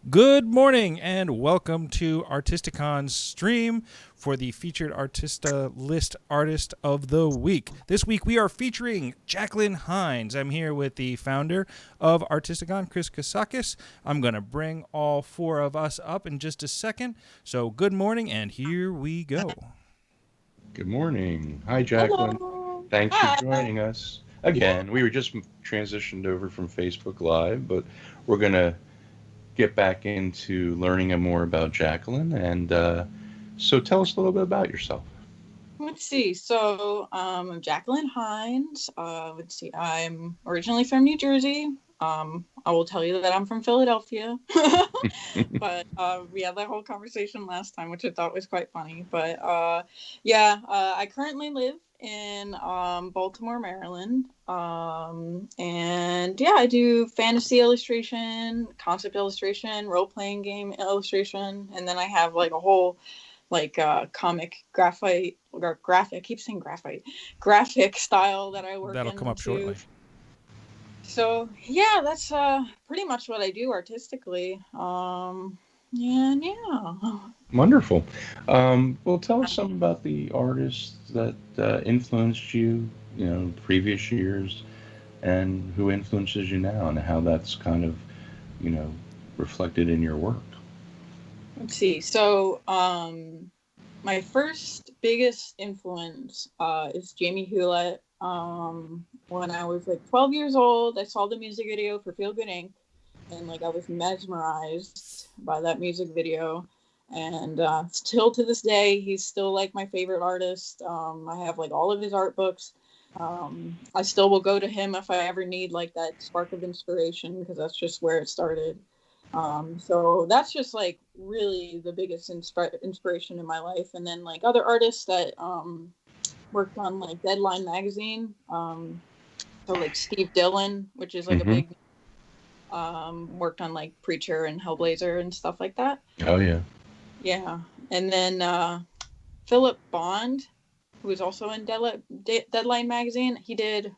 Good morning and welcome to Artistacon's stream for the featured Artista list artist of the week. This week we are featuring Jacqueline Hines. I'm here with the founder of Artisticon, Chris Kasakis. I'm going to bring all four of us up in just a second. So good morning and here we go. Good morning. Hi, Jacqueline. Hello. Thanks for Hi. joining us. Yeah. Again, we were just transitioned over from Facebook Live, but we're going to get back into learning more about Jacqueline. So tell us a little bit about yourself. Let's see. I'm Jacqueline Hines. I'm originally from New Jersey. I will tell you that I'm from Philadelphia, but we had that whole conversation last time, which I thought was quite funny. I currently live in Baltimore, Maryland. I do fantasy illustration, concept illustration, role-playing game illustration, and then I have like a whole comic graphite or graphic. I keep saying graphite, graphic style that I work That'll into. come up shortly. So yeah, that's pretty much what I do artistically. Wonderful. Well, tell us something about the artists that influenced you, previous years, and who influences you now, and how that's kind of, you know, reflected in your work. Let's see. My first biggest influence is Jamie Hewlett. When I was like 12 years old, I saw the music video for Feel Good Inc. And like I was mesmerized by that music video. And still to this day, he's still like my favorite artist. I have like all of his art books. I still will go to him if I ever need like that spark of inspiration, because that's just where it started. So that's just like really the biggest inspiration in my life. And then like other artists that worked on like Deadline magazine. So like Steve Dillon, which is like a Mm-hmm. big worked on like Preacher and Hellblazer and stuff like that. Oh, yeah. Yeah. And then Philip Bond, who was also in Deadline magazine, he did,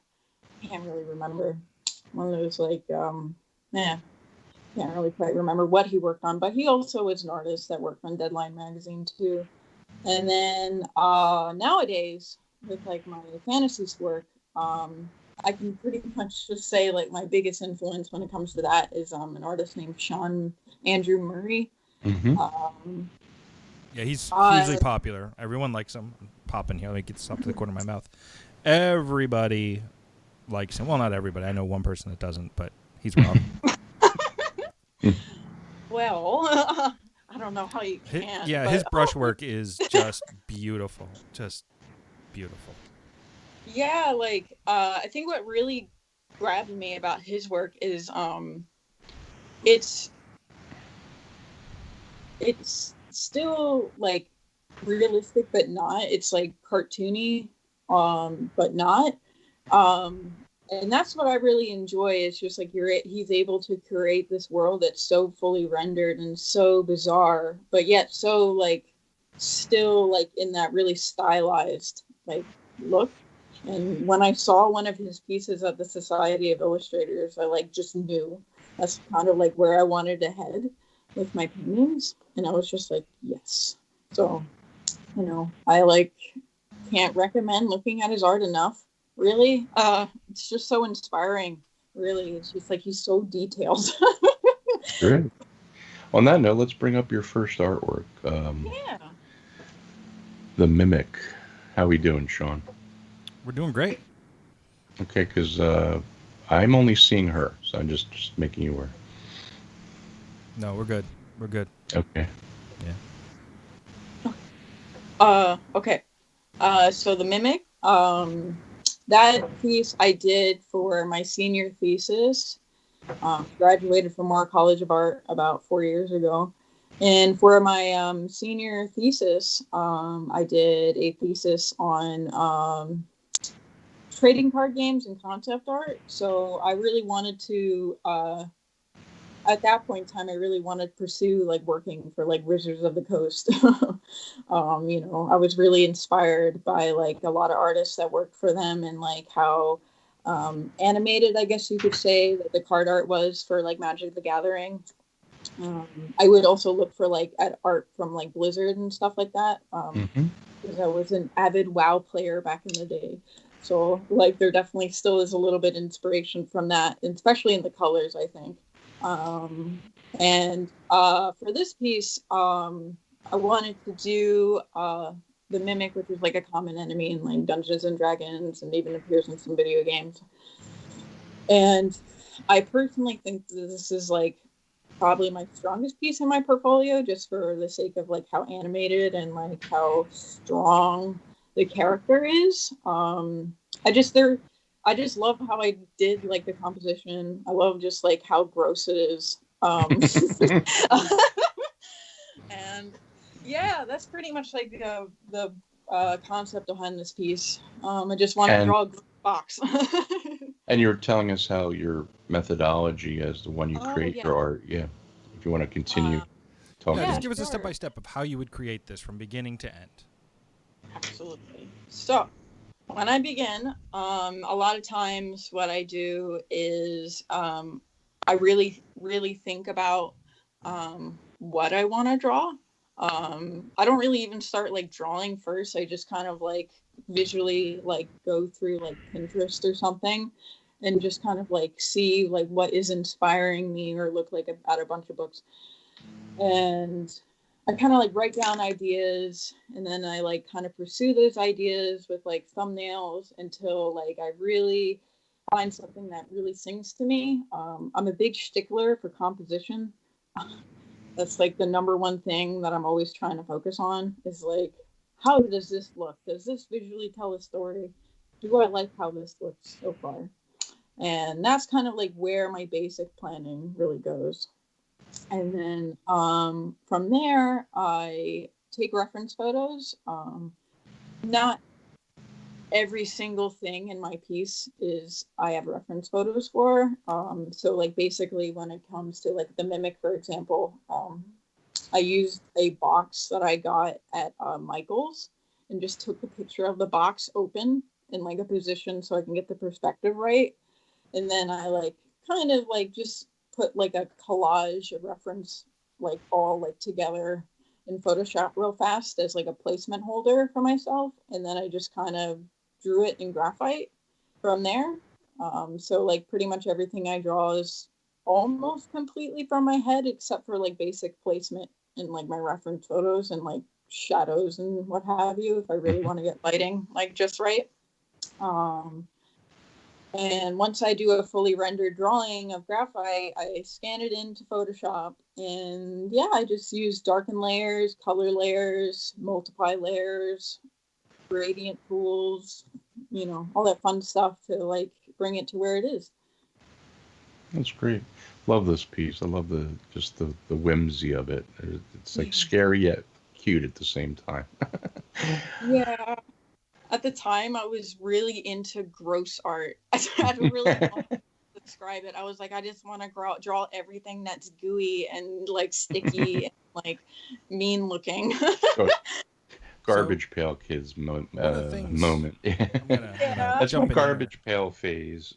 I can't really remember, one of those like can't really quite remember what he worked on, but he also was an artist that worked on Deadline magazine too. And then nowadays, with like my fantasies work, I can pretty much just say like my biggest influence when it comes to that is an artist named Sean Andrew Murray. Mm-hmm. Yeah, he's hugely popular. Everyone likes him. I'm popping here. Let me get this up to the corner of my mouth. Everybody likes him. Well, not everybody. I know one person that doesn't, but he's wrong. Well, I don't know how you can. His brushwork is just beautiful. Just beautiful. Yeah, like I think what really grabbed me about his work is it's still like realistic but not. It's like cartoony but not. And that's what I really enjoy. It's just like he's able to create this world that's so fully rendered and so bizarre, but yet so like still like in that really stylized like look. And when I saw one of his pieces at the Society of Illustrators, I like just knew that's kind of like where I wanted to head with my paintings. And I was just like, yes. So, I like can't recommend looking at his art enough. Really, it's just so inspiring. Really, it's just like he's so detailed. Great. On that note, let's bring up your first artwork. Yeah. The Mimic. How we doing, Sean? We're doing great. Okay, because I'm only seeing her, so I'm just making you aware. No, we're good. We're good. Okay. Yeah. Okay. So the Mimic. That piece I did for my senior thesis. Graduated from our College of Art about 4 years ago. And for my senior thesis, I did a thesis on trading card games and concept art. So I really wanted to, at that point in time, I really wanted to pursue like working for like Wizards of the Coast. I was really inspired by like a lot of artists that worked for them and like how animated, I guess you could say, that the card art was for like Magic the Gathering. I would also look for like at art from like Blizzard and stuff like that. Mm-hmm. Because I was an avid WoW player back in the day. So like there definitely still is a little bit inspiration from that, especially in the colors, I think. And for this piece, I wanted to do the Mimic, which is like a common enemy in like Dungeons and Dragons and even appears in some video games. And I personally think that this is like probably my strongest piece in my portfolio, just for the sake of like how animated and like how strong the character is. I just love how I did like the composition. I love just like how gross it is. And yeah, that's pretty much like the concept behind this piece. I just want to draw a box. And you're telling us how your methodology as the one you create your art. Yeah. If you want to continue talking. Yeah, just give us a step-by-step of how you would create this from beginning to end. Absolutely. So when I begin, a lot of times what I do is I really, really think about what I want to draw. I don't really even start like drawing first. I just kind of like visually like go through like Pinterest or something and just kind of like see like what is inspiring me, or look like at a bunch of books. And I kind of like write down ideas, and then I like kind of pursue those ideas with like thumbnails until like I really find something that really sings to me. I'm a big stickler for composition. That's like the number one thing that I'm always trying to focus on, is like, how does this look? Does this visually tell a story? Do I like how this looks so far? And that's kind of like where my basic planning really goes. And then from there, I take reference photos. Not every single thing in my piece is I have reference photos for. So like basically when it comes to like the Mimic, for example, I used a box that I got at Michael's and just took a picture of the box open in like a position so I can get the perspective right. And then I like kind of like just put like a collage of reference like all like together in Photoshop real fast as like a placement holder for myself. And then I just kind of drew it in graphite from there. So like pretty much everything I draw is almost completely from my head, except for like basic placement in like my reference photos and like shadows and what have you, if I really want to get lighting like just right. And once I do a fully rendered drawing of graphite, I scan it into Photoshop. And yeah, I just use darken layers, color layers, multiply layers, gradient tools, you know, all that fun stuff to like bring it to where it is. That's great. Love this piece. I love the whimsy of it. It's like scary yet cute at the same time. Yeah. At the time, I was really into gross art. I don't really know how to describe it. I was like, I just want to draw everything that's gooey and like sticky and like mean looking. Garbage pail kids moment. That's my garbage pail phase.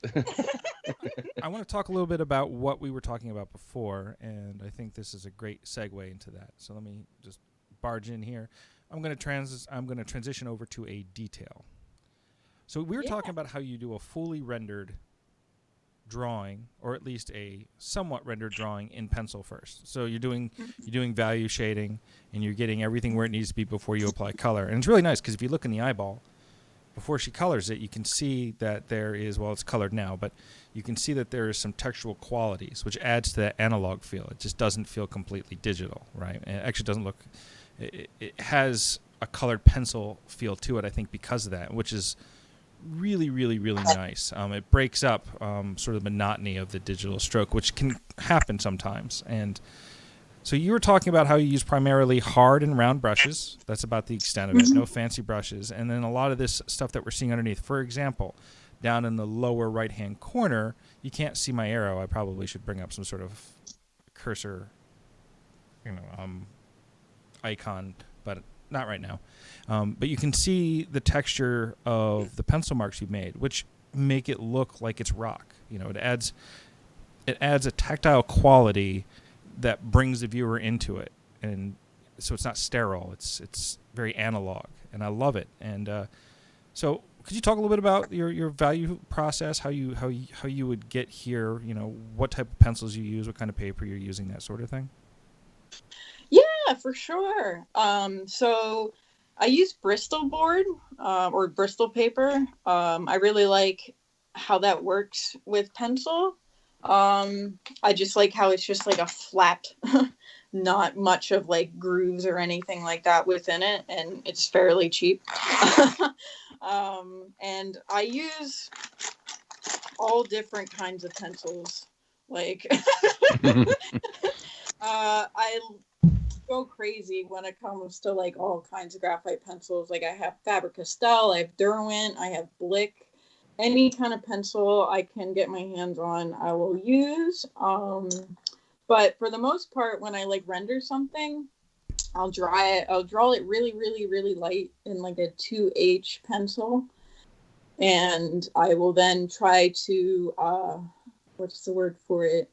I want to talk a little bit about what we were talking about before, and I think this is a great segue into that. So let me just barge in here. I'm going to transition over to a detail. So we were talking about how you do a fully rendered drawing, or at least a somewhat rendered drawing in pencil first. So you're doing value shading, and you're getting everything where it needs to be before you apply color. And it's really nice because if you look in the eyeball, before she colors it, you can see that there is, well, it's colored now, but you can see that there is some textural qualities, which adds to that analog feel. It just doesn't feel completely digital, right? It actually doesn't look... It has a colored pencil feel to it, I think, because of that, which is really, really, really nice. It breaks up sort of the monotony of the digital stroke, which can happen sometimes. And so you were talking about how you use primarily hard and round brushes. That's about the extent of it. No fancy brushes. And then a lot of this stuff that we're seeing underneath. For example, down in the lower right-hand corner, you can't see my arrow. I probably should bring up some sort of cursor, icon, but not right now. But you can see the texture of the pencil marks you've made, which make it look like it's rock. It adds a tactile quality that brings the viewer into it, and so it's not sterile. It's very analog, and I love it. And so, could you talk a little bit about your value process? How you would get here? You know, what type of pencils you use, what kind of paper you're using, that sort of thing. Yeah, for sure. So I use Bristol board or Bristol paper. I really like how that works with pencil. I just like how it's just like a flat, not much of like grooves or anything like that within it, and it's fairly cheap. And I use all different kinds of pencils. Like, I go crazy when it comes to like all kinds of graphite pencils. Like, I have Faber-Castell, I have Derwent, I have Blick. Any kind of pencil I can get my hands on, I will use. But for the most part, when I like render something, I'll draw it really, really, really light in like a 2H pencil. And I will then try to, what's the word for it?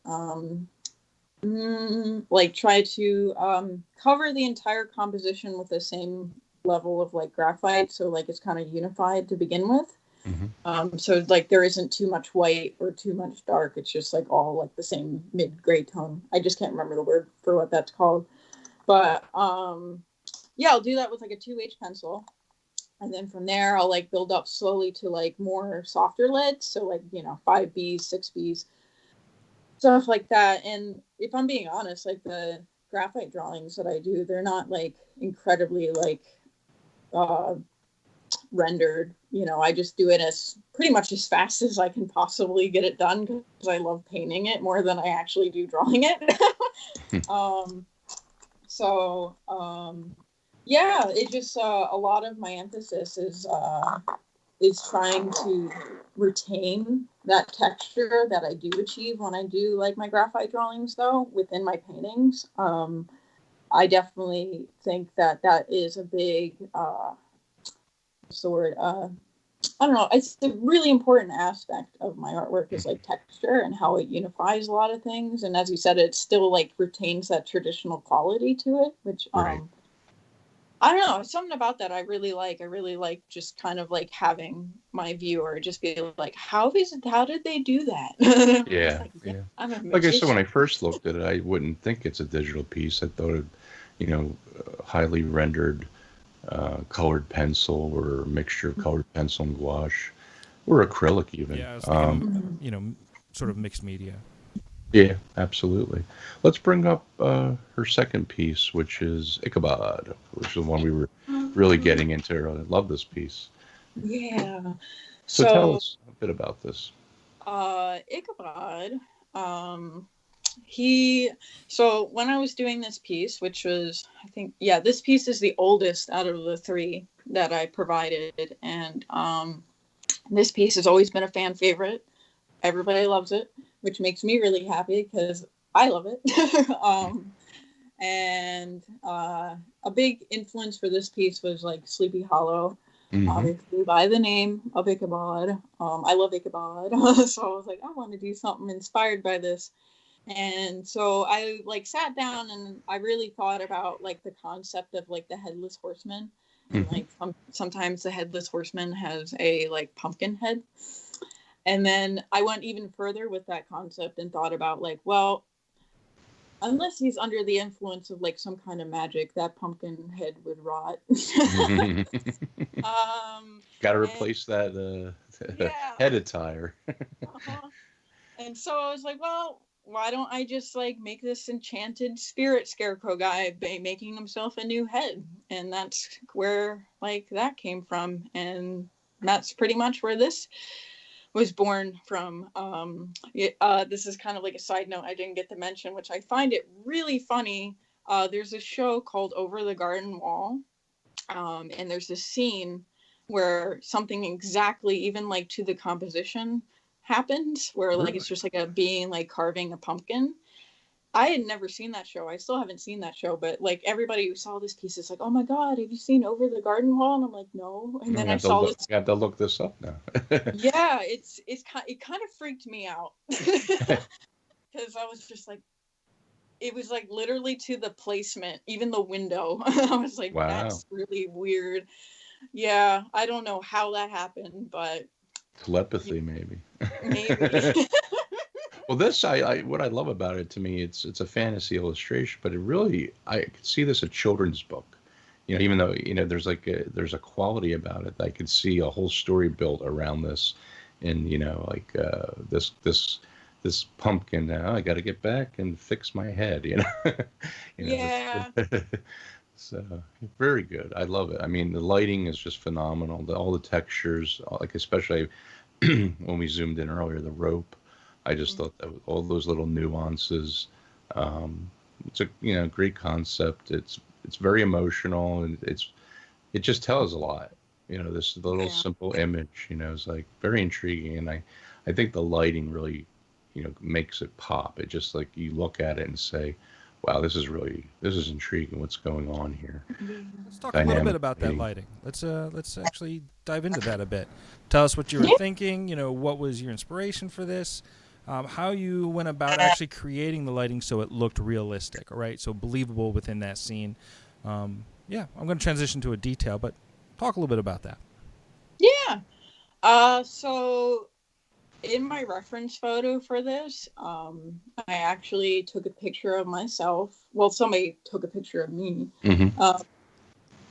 Like try to cover the entire composition with the same level of like graphite. So like it's kind of unified to begin with. Mm-hmm. So like there isn't too much white or too much dark. It's just like all like the same mid-gray tone. I just can't remember the word for what that's called. But yeah, I'll do that with like a 2H pencil. And then from there, I'll like build up slowly to like more softer leads. So like, 5Bs, 6Bs, stuff like that. And if I'm being honest, like the graphite drawings that I do, they're not like incredibly like rendered. I just do it as pretty much as fast as I can possibly get it done because I love painting it more than I actually do drawing it. Yeah, it just a lot of my emphasis is trying to retain that texture that I do achieve when I do like my graphite drawings, though, within my paintings. I definitely think that is a big what's the word? I don't know. It's a really important aspect of my artwork is like texture and how it unifies a lot of things. And as you said, it still like retains that traditional quality to it, which Right. I don't know. Something about that I really like. I really like just kind of like having my viewer just be like, how did they do that? Yeah, Like, yeah. I'm a Like I said, when I magician. first looked at it, I wouldn't think it's a digital piece. I thought it, highly rendered colored pencil or a mixture of colored pencil and gouache or acrylic even. Yeah, I was thinking, Mhm. sort of mixed media. Yeah, absolutely. Let's bring up her second piece, which is Ichabod, which is the one we were really getting into earlier. I love this piece. Yeah. So tell So us a bit about this. Ichabod, he so when I was doing this piece, which was I think this piece is the oldest out of the three that I provided, and this piece has always been a fan favorite. Everybody loves it, which makes me really happy because I love it. And a big influence for this piece was like Sleepy Hollow, Mm-hmm. obviously by the name of Ichabod. I love Ichabod, so I was like, I want to do something inspired by this. And so I like sat down and I really thought about like the concept of like the headless horseman, and Mm-hmm. like sometimes the headless horseman has a like pumpkin head. And then I went even further with that concept and thought about like, well, unless he's under the influence of like some kind of magic, that pumpkin head would rot. Got to And replace that yeah. head attire. Uh-huh. And so I was like, well, why don't I just like make this enchanted spirit scarecrow guy by making himself a new head? And that's where like that came from. And that's pretty much where this was born from. This is kind of like a side note I didn't get to mention, which I find it really funny. There's a show called Over the Garden Wall, and there's this scene where something exactly, even like to the composition, happens, where like Really? it's just like a being like carving a pumpkin. I had never seen that show. I still haven't seen that show, but like everybody who saw this piece is like, "Oh my God, have you seen Over the Garden Wall?" And I'm like, "No." And I'm then gonna I have to saw look. this. Got to look this up now. Yeah, it kind of freaked me out because I was just like, it was like literally to the placement, even the window. I was like, Wow. that's really weird. Yeah, I don't know how that happened, but Telepathy, maybe. maybe. Well, this I what I love about it, to me, it's a fantasy illustration, but it really, I could see this a children's book. Even though there's there's a quality about it. I could see a whole story built around this, and this pumpkin. I got to get back and fix my head. Yeah. So very good. I love it. I mean, the lighting is just phenomenal. All the textures, like especially when we zoomed in earlier, the rope. I just thought that all those little nuances. It's a great concept. It's very emotional, and it just tells a lot. This little Yeah. simple image. Is like very intriguing, and I think the lighting really makes it pop. It just like you look at it and say, wow, this is intriguing. What's going on here? Let's talk a little bit Dynamic about that lighting. lighting. Let's actually dive into that a bit. Tell us what you were thinking. What was your inspiration for this? How you went about actually creating the lighting so it looked realistic, all right? So believable within that scene. Yeah, I'm going to transition to a detail, but talk a little bit about that. Yeah. So in my reference photo for this, I actually took a picture of myself. Well, somebody took a picture of me, Mm-hmm.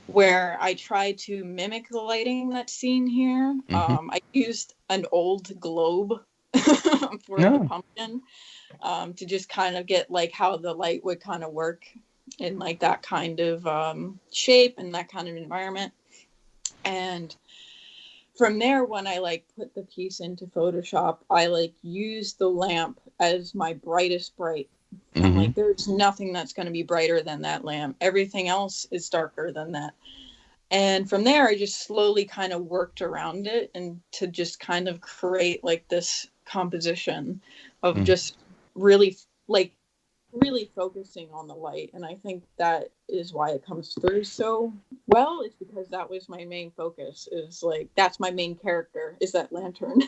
where I tried to mimic the lighting that's seen here. Mm-hmm. I used an old globe for the No. pumpkin, to just kind of get like how the light would kind of work in like that kind of shape and that kind of environment. And from there, when I like put the piece into Photoshop, I like used the lamp as my brightest bright. I'm Mm-hmm. like, there's nothing that's going to be brighter than that lamp. Everything else is darker than that. And from there, I just slowly kind of worked around it and to just kind of create like this composition of Mm-hmm. just really like really focusing on the light. And I think that is why it comes through so well. It's because that was my main focus, is like that's my main character, is that lantern.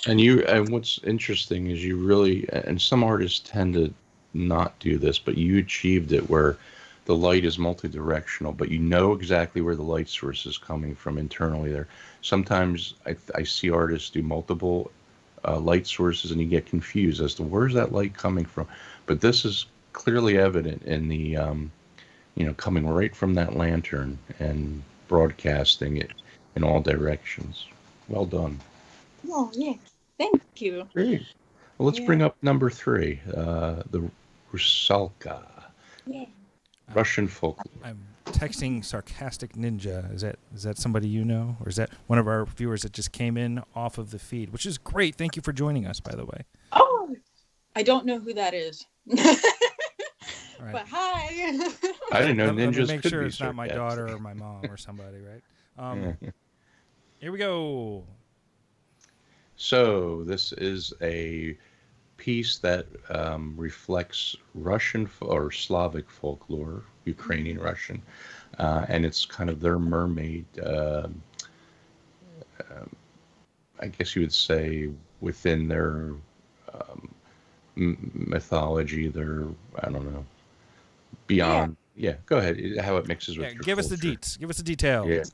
And what's interesting is you really, and some artists tend to not do this, but you achieved it where the light is multi-directional, but you know exactly where the light source is coming from internally there. Sometimes I see artists do multiple light sources, and you get confused as to where's that light coming from. But this is clearly evident in the, coming right from that lantern and broadcasting it in all directions. Well done. Oh yeah, thank you. Great. Well, let's Yeah. bring up number three, the Rusalka, Yeah. Russian folklore. I'm texting Sarcastic Ninja. Is that somebody you know? Or is that one of our viewers that just came in off of the feed, which is great. Thank you for joining us, by the way. Oh, I don't know who that is. All right. But hi. I didn't know Let me ninjas make could sure be it's not my sarcastic. daughter or my mom or somebody, right? Here we go. So this is a piece that reflects Russian or Slavic folklore, Ukrainian Russian, and it's kind of their mermaid. I guess you would say within their um, mythology, their, I don't know, Yeah. beyond. Yeah, go ahead. How it mixes Yeah, with your give us the culture. deets. Give us the detail. Yeah.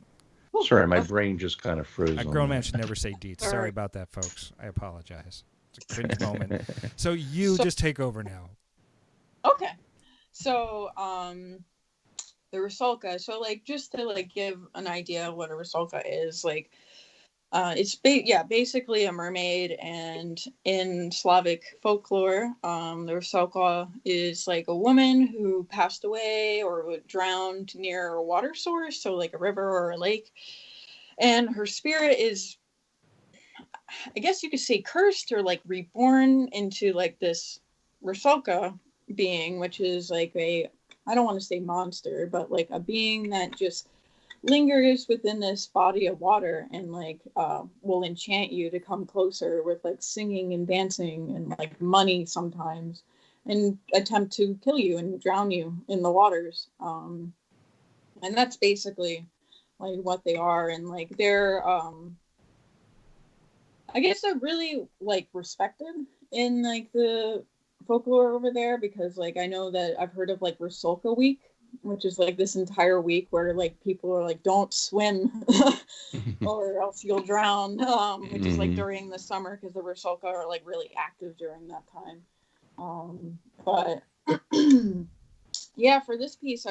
Sorry, my brain just kind of A froze on grown man should that. never say deets. All Sorry right. about that, folks. I apologize. It's a cringe moment. So you So just take over now. okay. So the Rusalka. So like just to like give an idea of what a Rusalka is, like it's basically a mermaid, and in Slavic folklore, the Rusalka is like a woman who passed away or drowned near a water source, so like a river or a lake, and her spirit is, I guess you could say, cursed or like reborn into like this Rusalka being, which is like a, I don't want to say monster, but like a being that just lingers within this body of water and like will enchant you to come closer with like singing and dancing and like money sometimes, and attempt to kill you and drown you in the waters. And that's basically like what they are. And like they're I guess they're really like respected in like the folklore over there, because like I know that I've heard of like Rusalka week, which is like this entire week where like people are like, don't swim or else you'll drown, which is like during the summer, because the Rusalka are like really active during that time. But yeah, for this piece,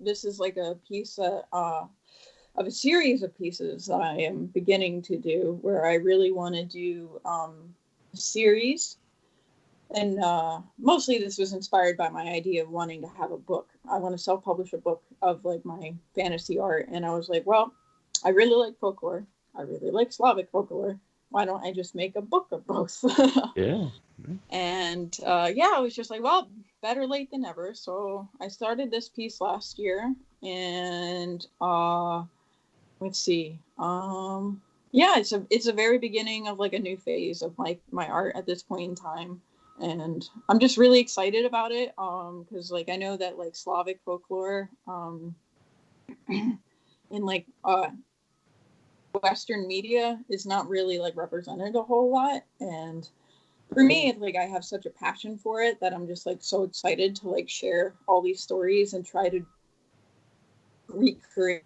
this is like a piece of a series of pieces that I am beginning to do, where I really want to do a series. And mostly this was inspired by my idea of wanting to have a book. I want to self-publish a book of like my fantasy art. And I was like, well, I really like folklore. I really like Slavic folklore. Why don't I just make a book of both? Yeah. And yeah, I was just like, well, better late than never. So I started this piece last year, and let's see. Yeah, it's a very beginning of like a new phase of my art at this point in time, and I'm just really excited about it. Because like I know that like Slavic folklore, in like Western media is not really like represented a whole lot, and for me, it's like I have such a passion for it that I'm just like so excited to like share all these stories and try to recreate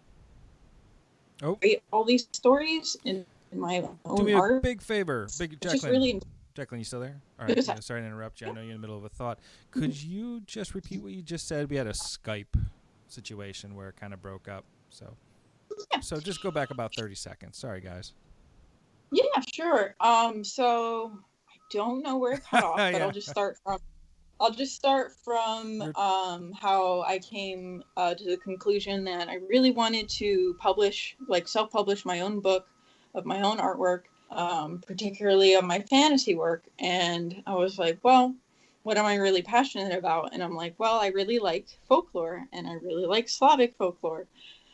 all these stories in my own Do me art. a big favor, big It's just Jacqueline. really Jacqueline, you still there? All right. Yeah, sorry to interrupt you. I know you're in the middle of a thought. Could you just repeat what you just said? We had a Skype situation where it kind of broke up. So just go back about 30 seconds. Sorry, guys. Yeah, sure. So I don't know where it cut off, but Yeah. I'll just start from how I came to the conclusion that I really wanted to self-publish my own book of my own artwork, particularly of my fantasy work. And I was like, well, what am I really passionate about? And I'm like, well, I really like folklore, and I really like Slavic folklore.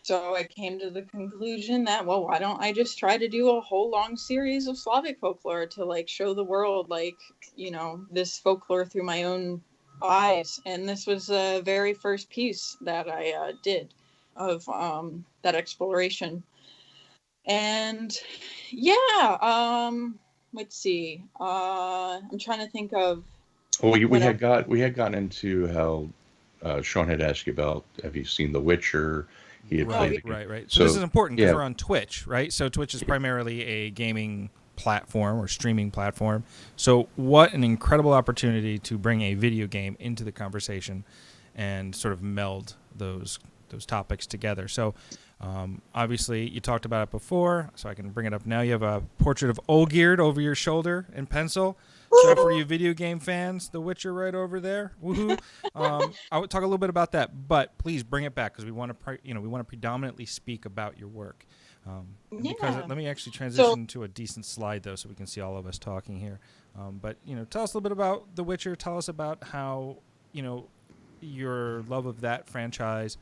So I came to the conclusion that, well, why don't I just try to do a whole long series of Slavic folklore to like show the world, like, this folklore through my own eyes. And this was the very first piece that I did of that exploration. And yeah, let's see. I'm trying to think of Well, we what else. we had gotten into how Sean had asked you about, have you seen The Witcher? He had played the game. Right. So this is important because yeah, we're on Twitch, right? So Twitch is primarily a gaming platform or streaming platform. So what an incredible opportunity to bring a video game into the conversation and sort of meld those topics together. So obviously you talked about it before, so I can bring it up now. You have a portrait of Olgierd over your shoulder in pencil. So for you video game fans, The Witcher right over there. Woohoo! I would talk a little bit about that, but please bring it back because we want to predominantly speak about your work. Because let me actually transition to a decent slide though, so we can see all of us talking here. But tell us a little bit about The Witcher. Tell us about how your love of that franchise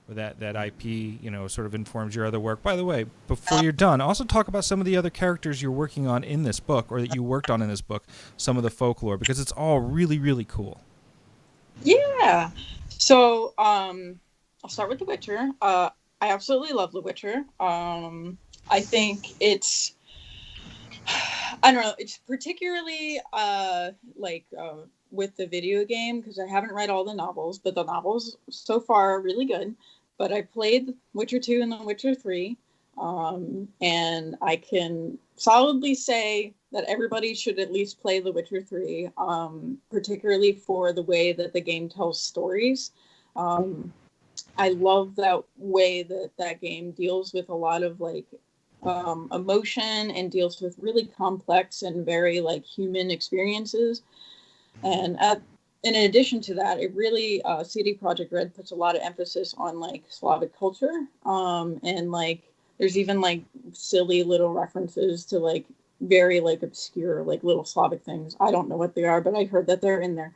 or that IP, sort of informs your other work. By the way, before you're done, also talk about some of the other characters you're working on in this book, or that you worked on in this book, some of the folklore, because it's all really, really cool. Yeah. So I'll start with The Witcher. I absolutely love The Witcher. I think it's, I don't know, it's particularly with the video game, because I haven't read all the novels, but the novels so far are really good. But I played Witcher 2 and The Witcher 3, and I can solidly say that everybody should at least play The Witcher 3, particularly for the way that the game tells stories. I love that way that game deals with a lot of emotion, and deals with really complex and very human experiences. And in addition to that, it really CD Projekt Red puts a lot of emphasis on Slavic culture, and there's even silly little references to very obscure little Slavic things. I don't know what they are, but I heard that they're in there.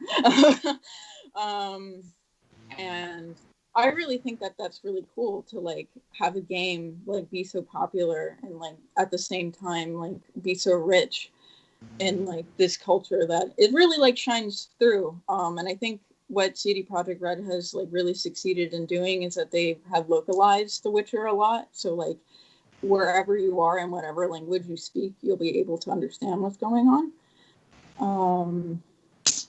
And I really think that that's really cool to have a game be so popular, and at the same time be so rich in this culture that it really shines through. And I think what CD Projekt Red has really succeeded in doing is that they have localized The Witcher a lot. So wherever you are and whatever language you speak, you'll be able to understand what's going on.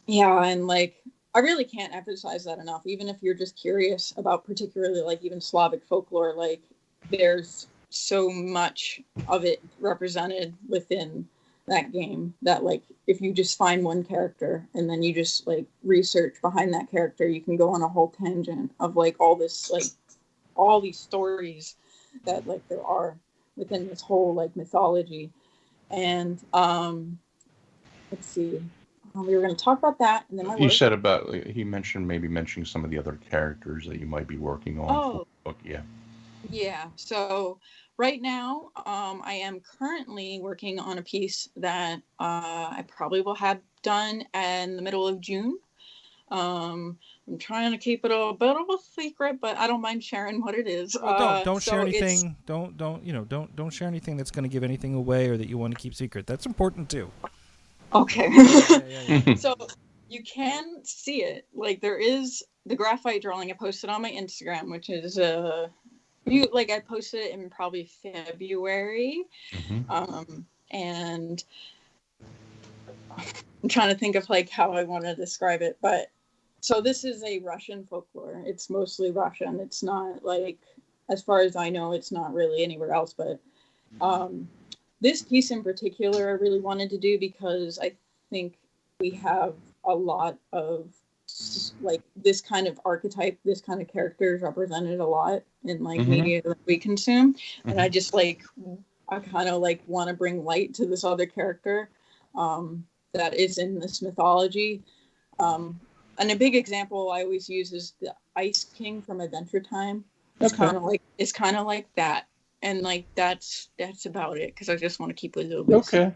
Yeah, and like I really can't emphasize that enough. Even if you're just curious about particularly like even Slavic folklore, like there's so much of it represented within that game that like if you just find one character and then you just like research behind that character, you can go on a whole tangent of like all this like all these stories that like there are within this whole like mythology. And let's see. We were going to talk about that, and then my You work. said about he mentioned maybe mentioning some of the other characters that you might be working on for Oh, the book. Yeah. yeah. So right now, I am currently working on a piece that I probably will have done in the middle of June. I'm trying to keep it a bit of a secret, but I don't mind sharing what it is. Well, don't share So it's anything. Don't share anything that's going to give anything away or that you want to keep secret. That's important too. okay. Yeah. So you can see it. Like there is the graphite drawing I posted on my Instagram, which is I posted it in probably February. And I'm trying to think of like how I want to describe it, but so this is a Russian folklore. It's mostly Russian. It's not like, as far as I know, it's not really anywhere else. But this piece in particular, I really wanted to do because I think we have a lot of like this kind of archetype, this kind of character is represented a lot in like media that we consume, and I just like I kind of like want to bring light to this other character that is in this mythology. And a big example I always use is the Ice King from Adventure Time. It's kind of like that, and like that's about it because I just want to keep it a little bit. Okay.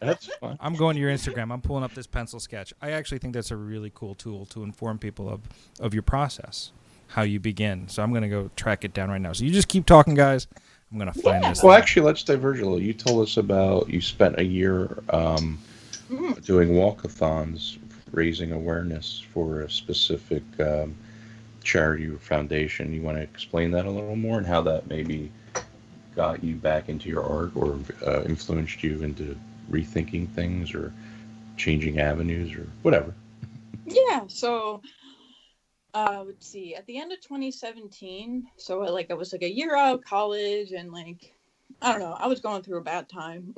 That's fine. I'm going to your Instagram. I'm pulling up this pencil sketch. I actually think that's a really cool tool to inform people of your process, how you begin. So I'm going to go track it down right now. So you just keep talking, guys. I'm going to find this. Well, actually, let's diverge a little. You told us about you spent a year doing walkathons, raising awareness for a specific charity or foundation. You want to explain that a little more and how that maybe got you back into your art or influenced you into rethinking things or changing avenues or whatever? Yeah. So let's see. At the end of 2017, so I was like a year out of college, and like I don't know, I was going through a bad time,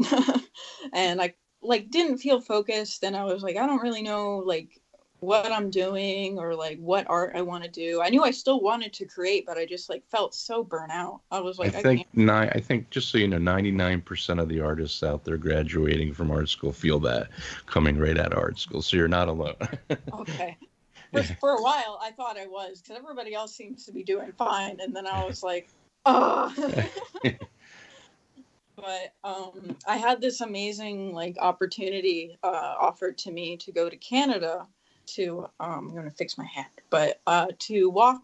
and I like didn't feel focused, and I was like, I don't really know like what I'm doing or like what art I want to do. I knew I still wanted to create, but I just like felt so burnt out. I was like, I can't. I think just so you know, 99% of the artists out there graduating from art school feel that coming right out of art school. So you're not alone. Okay. For a while, I thought I was because everybody else seems to be doing fine, and then I was like, oh. But I had this amazing like opportunity offered to me to go to Canada to I'm gonna fix my hat, but to walk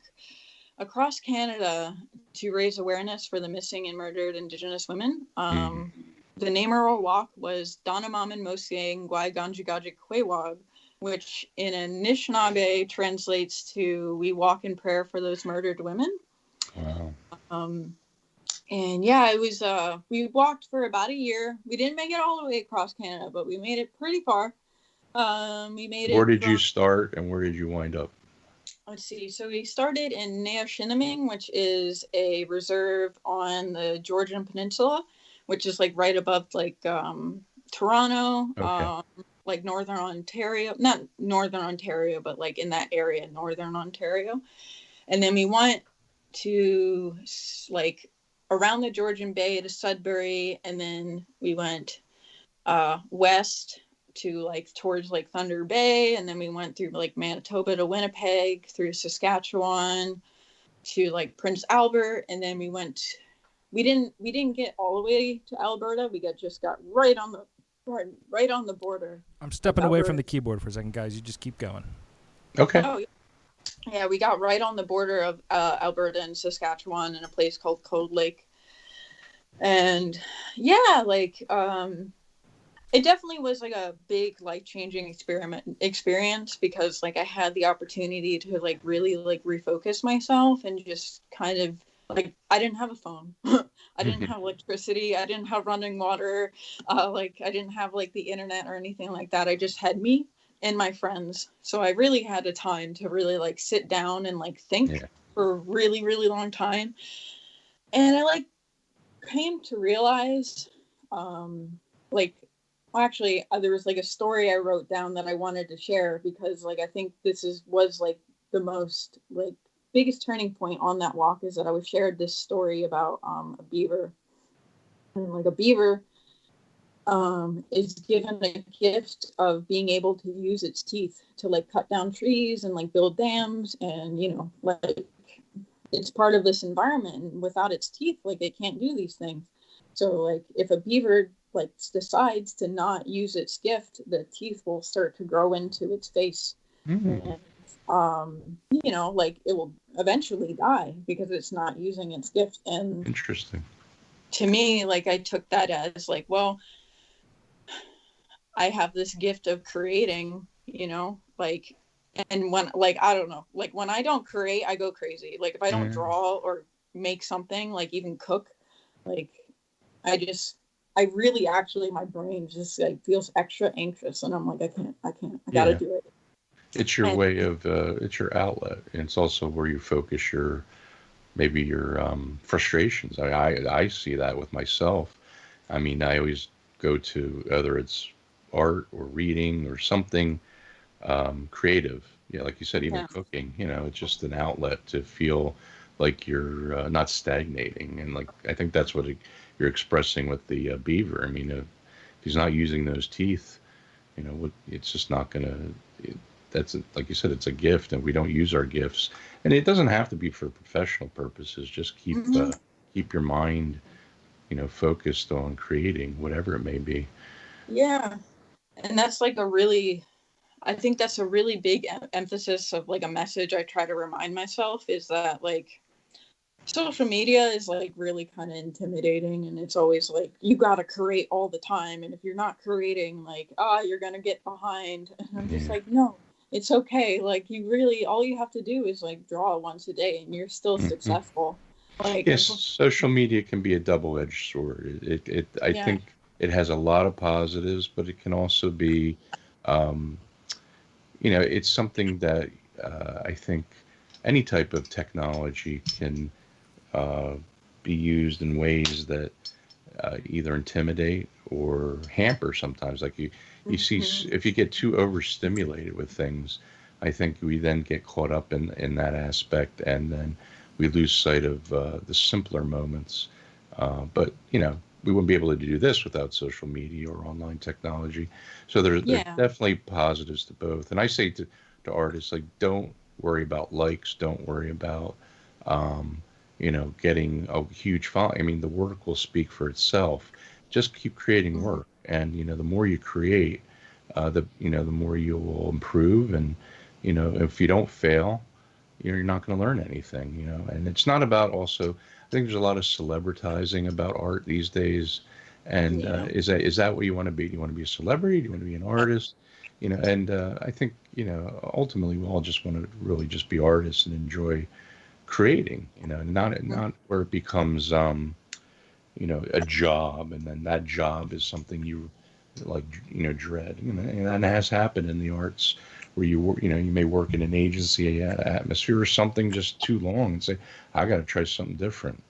across Canada to raise awareness for the missing and murdered Indigenous women. The name of our walk was Danamaman Mosiang Gwai Ganjigajik Kwewag, which in Anishinaabe translates to "We walk in prayer for those murdered women." Wow. And yeah, it was we walked for about a year. We didn't make it all the way across Canada, but we made it pretty far. We made it. Where did you start and where did you wind up? Let's see. So we started in Neoshiniming, which is a reserve on the Georgian Peninsula, which is like right above like Toronto, like Northern Ontario, not Northern Ontario, but like in that area, Northern Ontario. And then we went to like around the Georgian Bay to Sudbury, and then we went west to like towards like Thunder Bay, and then we went through like Manitoba to Winnipeg, through Saskatchewan to like Prince Albert, and then we didn't get all the way to Alberta. We just got right on the border. I'm stepping away from the keyboard for a second, guys. You just keep going. Okay. Oh yeah, we got right on the border of Alberta and Saskatchewan in a place called Cold Lake. And yeah, like it definitely was like a big life-changing experience because like I had the opportunity to like really like refocus myself and just kind of like I didn't have a phone. I didn't have electricity. I didn't have running water. Like I didn't have like the internet or anything like that. I just had me and my friends. So I really had a time to really like sit down and like think for a really, really long time. And I like came to realize, like, well, actually, there was like a story I wrote down that I wanted to share because like I think was like the most like biggest turning point on that walk is that I was shared this story about a beaver, and like a beaver is given a gift of being able to use its teeth to like cut down trees and like build dams, and like it's part of this environment, and without its teeth like it can't do these things. So like if a beaver like decides to not use its gift, the teeth will start to grow into its face. And like it will eventually die because it's not using its gift. And Interesting. to me, like I took that as like, well, I have this gift of creating, like, and when, like, I don't know, like when I don't create, I go crazy. Like if I don't draw or make something, like even cook, like I really actually, my brain just like feels extra anxious, and I'm like, I can't, I gotta do it. It's your And way of, it's your outlet. And it's also where you focus maybe your frustrations. I see that with myself. I mean, I always go to, whether it's art or reading or something creative. Yeah, like you said, even yeah, cooking. It's just an outlet to feel like you're not stagnating. And like I think that's what you're expressing with the beaver. I mean, if he's not using those teeth, it's just not gonna. Like you said, it's a gift, and we don't use our gifts. And it doesn't have to be for professional purposes. Just keep your mind, focused on creating whatever it may be. yeah, and that's like I think that's a really big emphasis of like a message I try to remind myself is that like social media is like really kind of intimidating, and it's always like you got to create all the time, and if you're not creating, like you're gonna get behind. And I'm just Yeah. like, no, it's okay. Like you really, all you have to do is like draw once a day and you're still Hmm. successful. Like Yes, social media can be a double-edged sword. I yeah, think it has a lot of positives, but it can also be, um, it's something that I think any type of technology can uh, be used in ways that either intimidate or hamper sometimes. Like you see, mm-hmm. if you get too overstimulated with things, I think we then get caught up in that aspect, and then we lose sight of the simpler moments. But we wouldn't be able to do this without social media or online technology. So there's Yeah, definitely positives to both. And I say to artists, like, don't worry about likes, don't worry about um, getting a huge following. I mean, the work will speak for itself. Just keep creating mm-hmm. work, and the more you create, the more you will improve. And if you don't fail, you're not going to learn anything. And it's not about also. I think there's a lot of celebritizing about art these days. And Yeah, is that what you want to be? Do you want to be a celebrity? Do you want to be an artist? And I think ultimately we all just want to really just be artists and enjoy creating, not where it becomes a job, and then that job is something you like, dread. And that has happened in the arts where you may work in an agency atmosphere or something just too long and say, I got to try something different.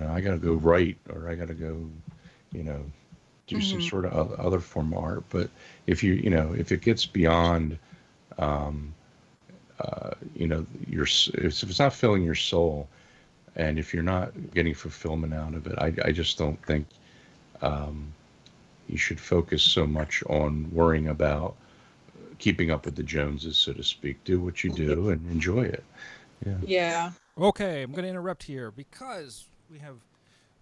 I got to go write, or I got to go, you know, do some mm-hmm. sort of other form of art. But if it gets beyond, um, if it's not filling your soul, and if you're not getting fulfillment out of it, I just don't think um, you should focus so much on worrying about keeping up with the Joneses, so to speak. Do what you do and enjoy it. Yeah. Yeah, Okay, I'm going to interrupt here because we have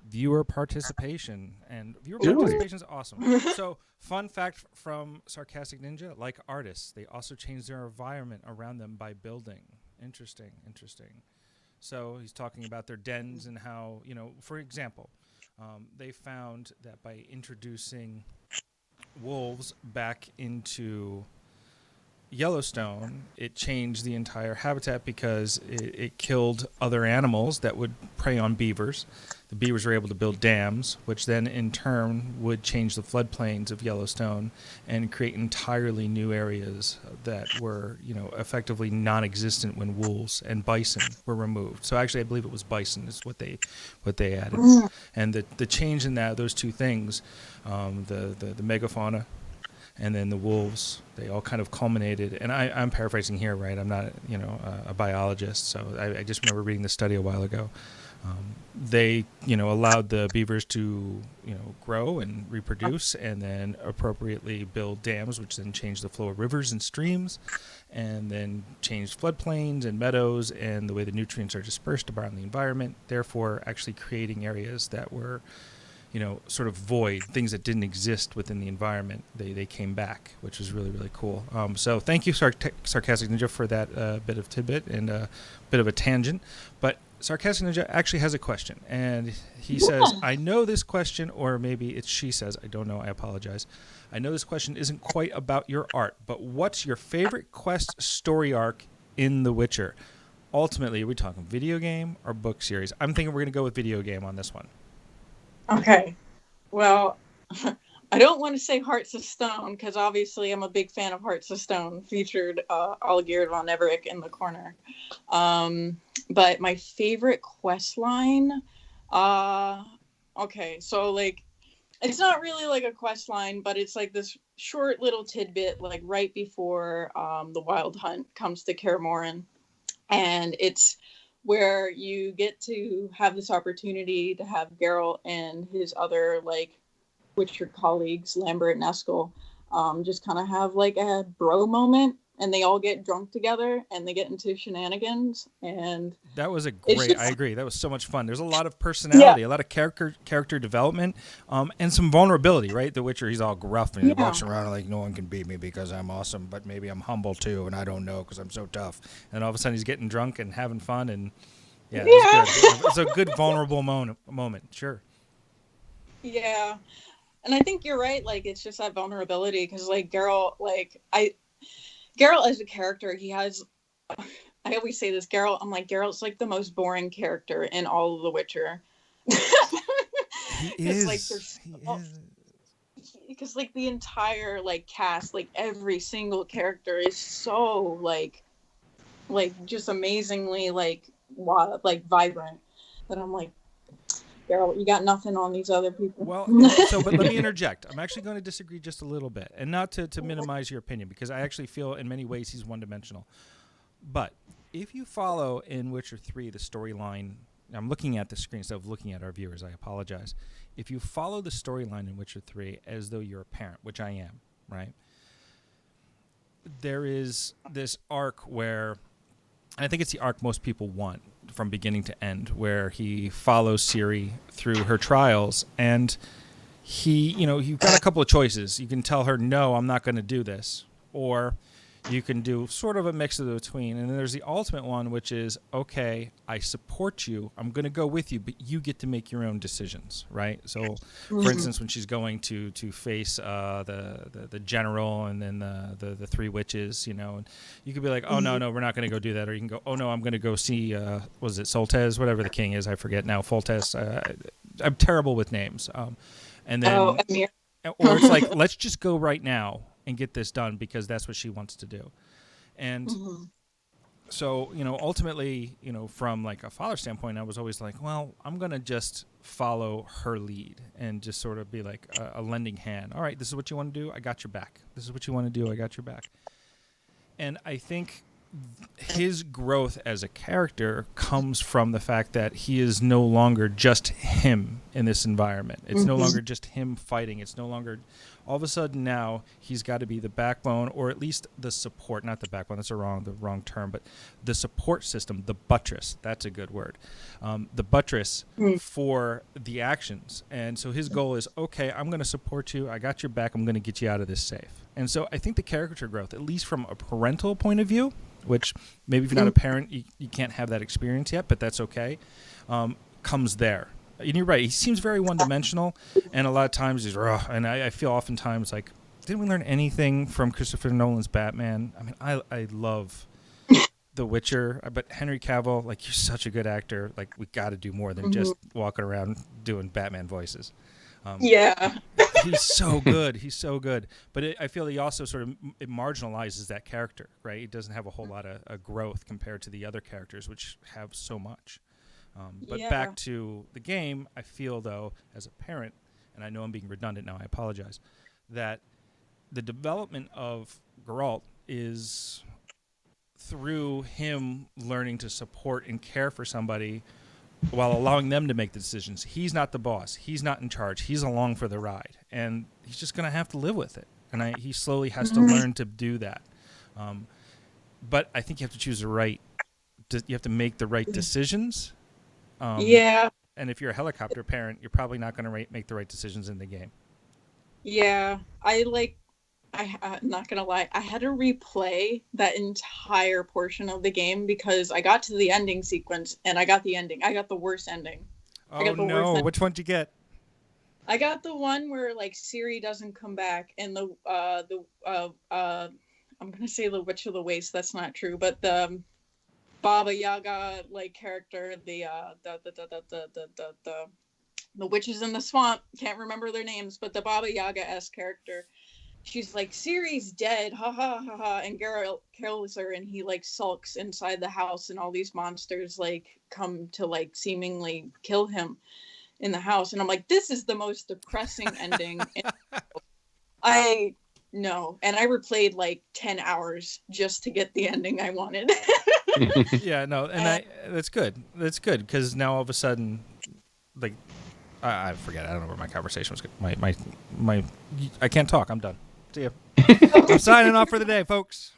viewer participation, and viewer Do it. participation is awesome. So, fun fact from Sarcastic Ninja: like artists, they also change their environment around them by building. Interesting, interesting. So he's talking about their dens and how, for example, they found that by introducing wolves back into Yellowstone, it changed the entire habitat because it killed other animals that would prey on beavers. The beavers were able to build dams, which then in turn would change the floodplains of Yellowstone and create entirely new areas that were, effectively non-existent when wolves and bison were removed. So actually, I believe it was bison is what they added, and the change in those two things, the megafauna and then the wolves, they all kind of culminated. And I'm paraphrasing here, right? I'm not, a biologist, so I just remember reading the study a while ago. They, allowed the beavers to, grow and reproduce, and then appropriately build dams, which then changed the flow of rivers and streams, and then changed floodplains and meadows and the way the nutrients are dispersed around the environment, therefore actually creating areas that were, sort of void, things that didn't exist within the environment. They came back, which was really, really cool. So thank you, Sarcastic Ninja, for that bit of tidbit and a bit of a tangent. But Sarcastic Ninja actually has a question, and he says, I know this question, or maybe it's she says, I don't know, I apologize. I know this question isn't quite about your art, but what's your favorite quest story arc in The Witcher? Ultimately, are we talking video game or book series? I'm thinking we're going to go with video game on this one. Okay. Well, I don't want to say Hearts of Stone, because obviously I'm a big fan of Hearts of Stone, featured Olgierd von Everec in the corner. But my favorite quest line, okay, so like, it's not really like a quest line, but it's like this short little tidbit, like right before the Wild Hunt comes to Kaer Morhen. And it's where you get to have this opportunity to have Geralt and his other like Witcher colleagues, Lambert and Eskel, just kind of have like a bro moment, and they all get drunk together and they get into shenanigans. And that was I agree. That was so much fun. There's a lot of personality, a lot of character development, and some vulnerability, right? The Witcher, he's all gruff and he walks around like, no one can beat me because I'm awesome, but maybe I'm humble too, and I don't know because I'm so tough. And all of a sudden he's getting drunk and having fun, and it's a good vulnerable moment. Sure. Yeah. And I think you're right. Like, it's just that vulnerability, because like Geralt as a character, he has, I always say this, Geralt's like the most boring character in all of The Witcher. He is. Like, because like the entire like cast, like every single character is so like just amazingly like vibrant, that I'm like, Geralt, you got nothing on these other people. Well, but let me interject. I'm actually going to disagree just a little bit, and not to minimize your opinion, because I actually feel in many ways he's one-dimensional. But if you follow in Witcher 3 the storyline, I'm looking at the screen instead of looking at our viewers, I apologize. If you follow the storyline in Witcher 3 as though you're a parent, which I am, right? There is this arc where, and I think it's the arc most people want from beginning to end, where he follows Ciri through her trials, and you've got a couple of choices. You can tell her, no, I'm not going to do this, or you can do sort of a mix of the between. And then there's the ultimate one, which is, okay, I support you, I'm going to go with you, but you get to make your own decisions, right? So, for instance, when she's going to face the general and then the three witches, and you could be like, oh, no, we're not going to go do that. Or you can go, oh, no, I'm going to go see, was it Soltez, whatever the king is, I forget now, Foltest. I'm terrible with names. And then, or it's like, let's just go right now and get this done because that's what she wants to do. And so, ultimately, from like a father standpoint, I was always like, well, I'm going to just follow her lead and just sort of be like a lending hand. All right, this is what you want to do, I got your back. This is what you want to do, I got your back. And I think his growth as a character comes from the fact that he is no longer just him in this environment. It's no longer just him fighting. It's no longer, all of a sudden now he's got to be the backbone, or at least the support, not the backbone, that's the wrong term, but the support system, the buttress, that's a good word, the buttress for the actions. And so his goal is, okay, I'm going to support you, I got your back, I'm going to get you out of this safe. And so I think the character growth, at least from a parental point of view, which maybe if you're not a parent, you can't have that experience yet, but that's okay, comes there. And you're right, he seems very one-dimensional, and a lot of times he's raw. And I feel oftentimes like, didn't we learn anything from Christopher Nolan's Batman? I mean, I love The Witcher, but Henry Cavill, like, you're such a good actor. Like, we got to do more than just walking around doing Batman voices. Yeah. He's so good. He's so good. But I feel he also sort of it marginalizes that character, right? He doesn't have a whole lot of growth compared to the other characters, which have so much. But back to the game, I feel, though, as a parent, and I know I'm being redundant now, I apologize, that the development of Geralt is through him learning to support and care for somebody while allowing them to make the decisions. He's not the boss. He's not in charge. He's along for the ride, and he's just going to have to live with it. And he slowly has to learn to do that. But I think you have to choose the right. You have to make the right decisions. Yeah. And if you're a helicopter parent, you're probably not going to make the right decisions in the game. Yeah. I'm not gonna lie, I had to replay that entire portion of the game because I got to the ending sequence and I got the ending. I got the worst ending. Oh no! Which one did you get? I got the one where like Ciri doesn't come back, and I'm gonna say the Witch of the Waste. That's not true, but the Baba Yaga like character, the witches in the swamp. Can't remember their names, but the Baba Yaga-esque character. She's like, Ciri's dead, ha ha ha ha, and Geralt kills her, and he like sulks inside the house, and all these monsters like come to like seemingly kill him in the house, and I'm like, this is the most depressing ending. I know, and I replayed like 10 hours just to get the ending I wanted. Yeah, no, and that's good. That's good because now all of a sudden, like, I forget. I don't know where my conversation was. My I can't talk. I'm done. See ya. I'm signing off for the day, folks.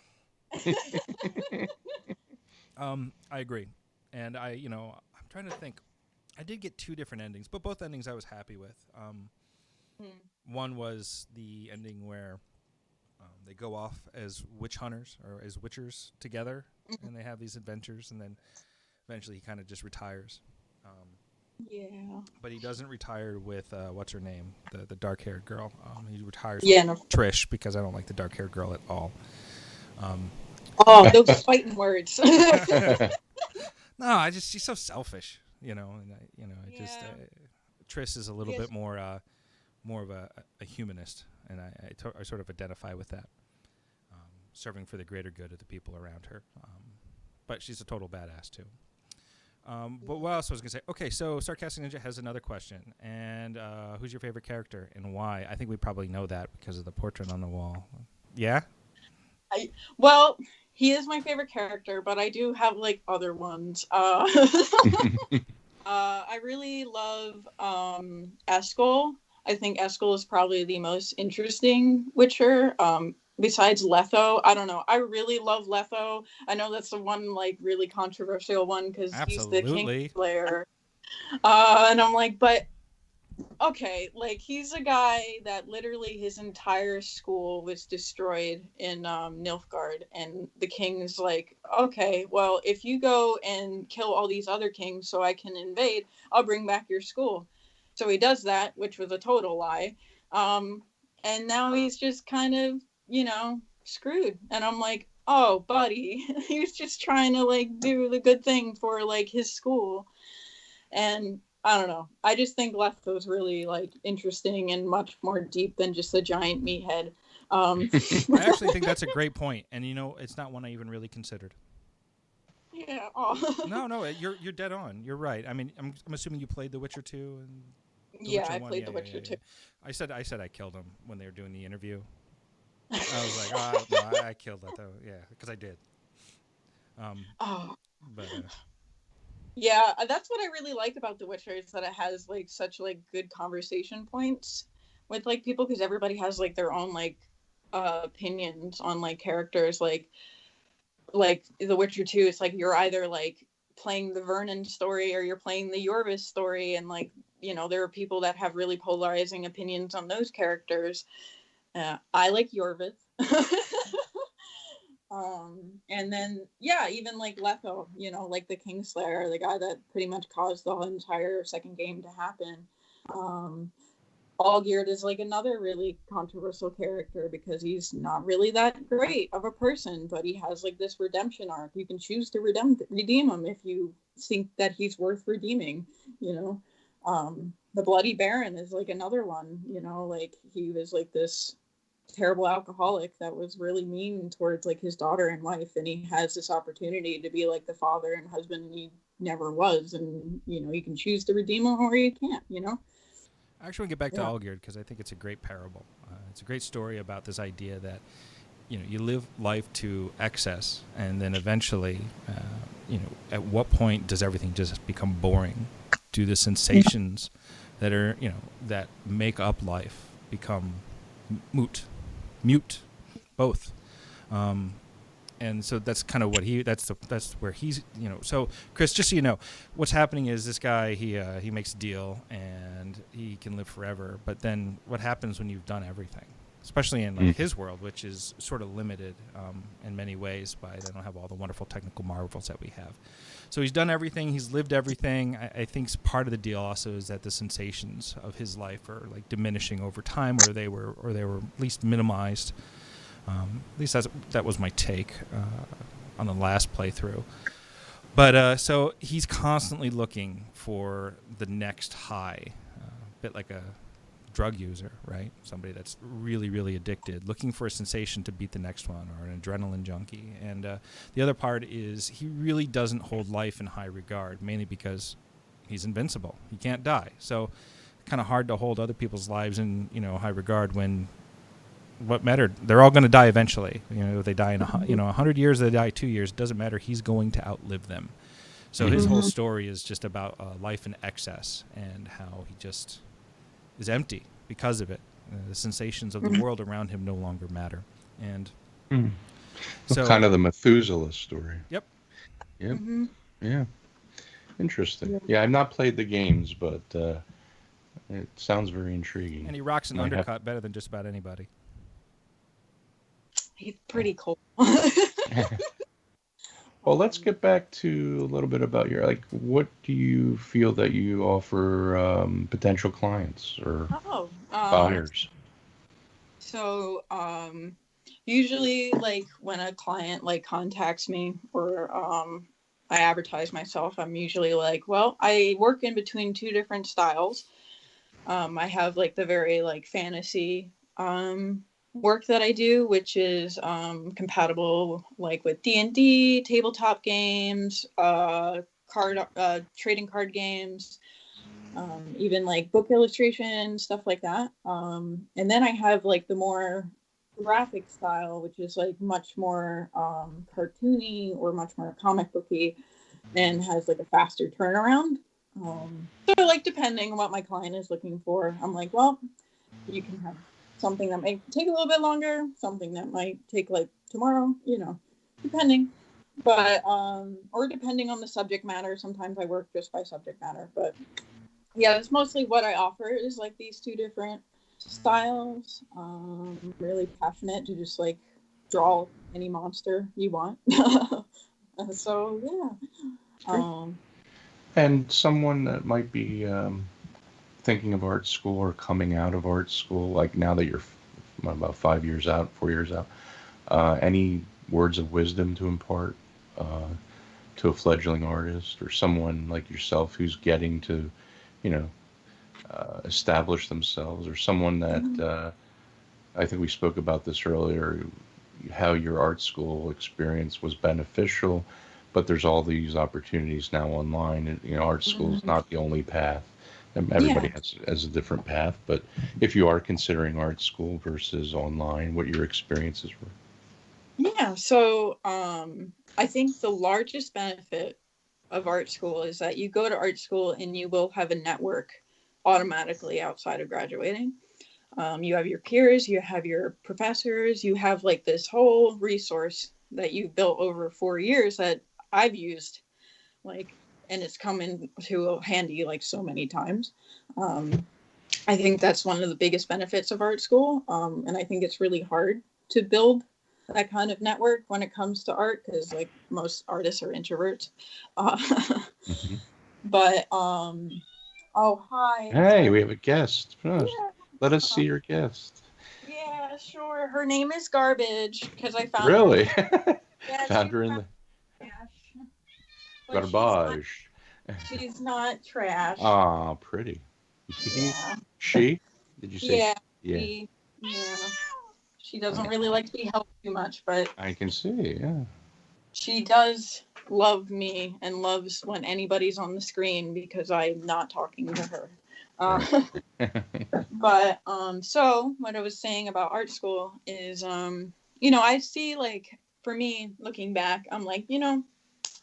I agree, and I'm trying to think. I did get two different endings, but both endings I was happy with. One was the ending where they go off as witch hunters or as witchers together, and they have these adventures, and then eventually he kind of just retires. Yeah. But he doesn't retire with what's her name, the dark-haired girl. He retires with Trish because I don't like the dark-haired girl at all. Those fighting words. No, she's so selfish, and Trish is a little bit more of a humanist, and I sort of identify with that, serving for the greater good of the people around her. But she's a total badass too. But what else was I going to say? Okay, so Sarcastic Ninja has another question. And who's your favorite character and why? I think we probably know that because of the portrait on the wall. Yeah? Well, he is my favorite character, but I do have like other ones. I really love Eskel. I think Eskel is probably the most interesting Witcher. Besides Letho, I don't know. I really love Letho. I know that's the one like really controversial one because he's the Kingslayer. And I'm like, but okay, like he's a guy that literally his entire school was destroyed in Nilfgaard, and the king's like, okay, well, if you go and kill all these other kings so I can invade, I'll bring back your school. So he does that, which was a total lie. And now he's just kind of, screwed. And I'm like, oh, buddy, he was just trying to like do the good thing for like his school. And I don't know. I just think Letho's really like interesting and much more deep than just a giant meathead. I actually think that's a great point, and it's not one I even really considered. Yeah. No, you're dead on. You're right. I mean, I'm assuming you played The Witcher 2 and yeah, I played The Witcher 2. I said I killed him when they were doing the interview. I was like, no, I killed Letho. Yeah, because I did. But. Yeah, that's what I really like about The Witcher is that it has like such like good conversation points with like people because everybody has like their own like opinions on like characters like The Witcher 2. It's like you're either like playing the Vernon story or you're playing the Yorvis story, and like there are people that have really polarizing opinions on those characters. I like Yorvis. And then even like Letho, like the Kingslayer, the guy that pretty much caused the whole entire second game to happen. Allgeared is like another really controversial character because he's not really that great of a person, but he has like this redemption arc. You can choose to redeem him if you think that he's worth redeeming, you know. The Bloody Baron is like another one, you know, like he was like this terrible alcoholic that was really mean towards like his daughter and wife, and he has this opportunity to be like the father and husband he never was, and you know, you can choose to redeem him or you can't, you know. I actually want to get back to Yeah. Allgeared because I think it's a great parable. It's a great story about this idea that, you know, you live life to excess, and then eventually, you know, at what point does everything just become boring? Do the sensations that are, you know, that make up life become mute, both? And so that's kind of what that's where he's, you know. So Chris, just so you know, what's happening is this guy, he makes a deal and he can live forever, but then what happens when you've done everything, especially in like his world, which is sort of limited in many ways by they don't have all the wonderful technical marvels that we have. So he's done everything, he's lived everything. I think part of the deal also is that the sensations of his life are like diminishing over time, or they were at least minimized. At least that was my take on the last playthrough. But so he's constantly looking for the next high, a bit like a drug user, right? Somebody that's really, really addicted, looking for a sensation to beat the next one, or an adrenaline junkie. And the other part is he really doesn't hold life in high regard, mainly because he's invincible. He can't die. So kind of hard to hold other people's lives in, you know, high regard when what mattered, they're all going to die eventually. You know, if they die in 100 years, they die 2 years, it doesn't matter. He's going to outlive them. So his whole story is just about life in excess and how he just is empty because of it. The sensations of the world around him no longer matter. And so kind of the Methuselah story. Yep. Yeah. Interesting. Yeah, I've not played the games, but it sounds very intriguing. And he rocks an undercut better than just about anybody. He's pretty cool. Well, let's get back to a little bit about your, like, what do you feel that you offer potential clients or buyers? So, usually, like, when a client, like, contacts me or I advertise myself, I'm usually like, well, I work in between two different styles. I have, like, the very, like, fantasy work that I do, which is compatible like with D&D, tabletop games, trading card games, even like book illustration, stuff like that. And then I have like the more graphic style, which is like much more cartoony or much more comic booky and has like a faster turnaround. So like depending on what my client is looking for, I'm like, well, you can have something that might take a little bit longer, something that might take like tomorrow, you know, depending. But or depending on the subject matter. Sometimes I work just by subject matter. But yeah, that's mostly what I offer is like these two different styles. I'm really passionate to just like draw any monster you want. So yeah. And someone that might be thinking of art school or coming out of art school, like now that you're about 5 years out, 4 years out, any words of wisdom to impart to a fledgling artist or someone like yourself who's getting to, you know, establish themselves, or someone that I think we spoke about this earlier, how your art school experience was beneficial, but there's all these opportunities now online, and you know, art school is not the only path. And everybody has a different path, but if you are considering art school versus online, what your experiences were? Yeah, so I think the largest benefit of art school is that you go to art school and you will have a network automatically outside of graduating. You have your peers, you have your professors, you have like this whole resource that you've built over 4 years that I've used, like, and it's come into handy like so many times. I think that's one of the biggest benefits of art school. And I think it's really hard to build that kind of network when it comes to art because like most artists are introverts. But oh hi. Hey, we have a guest. Yeah. Let us see your gift. Yeah, sure. Her name is Garbage because I found her. Really? Yeah, Found she's her in not the trash, but garbage. she's not trash. Ah, pretty. Yeah, She? Did you say she? yeah. Yeah, She, yeah. She doesn't really like to be helped too much, but I can see. Yeah. she does love me and loves when anybody's on the screen because I'm not talking to her. Right. Uh, but so what I was saying about art school is I see like for me looking back, I'm like,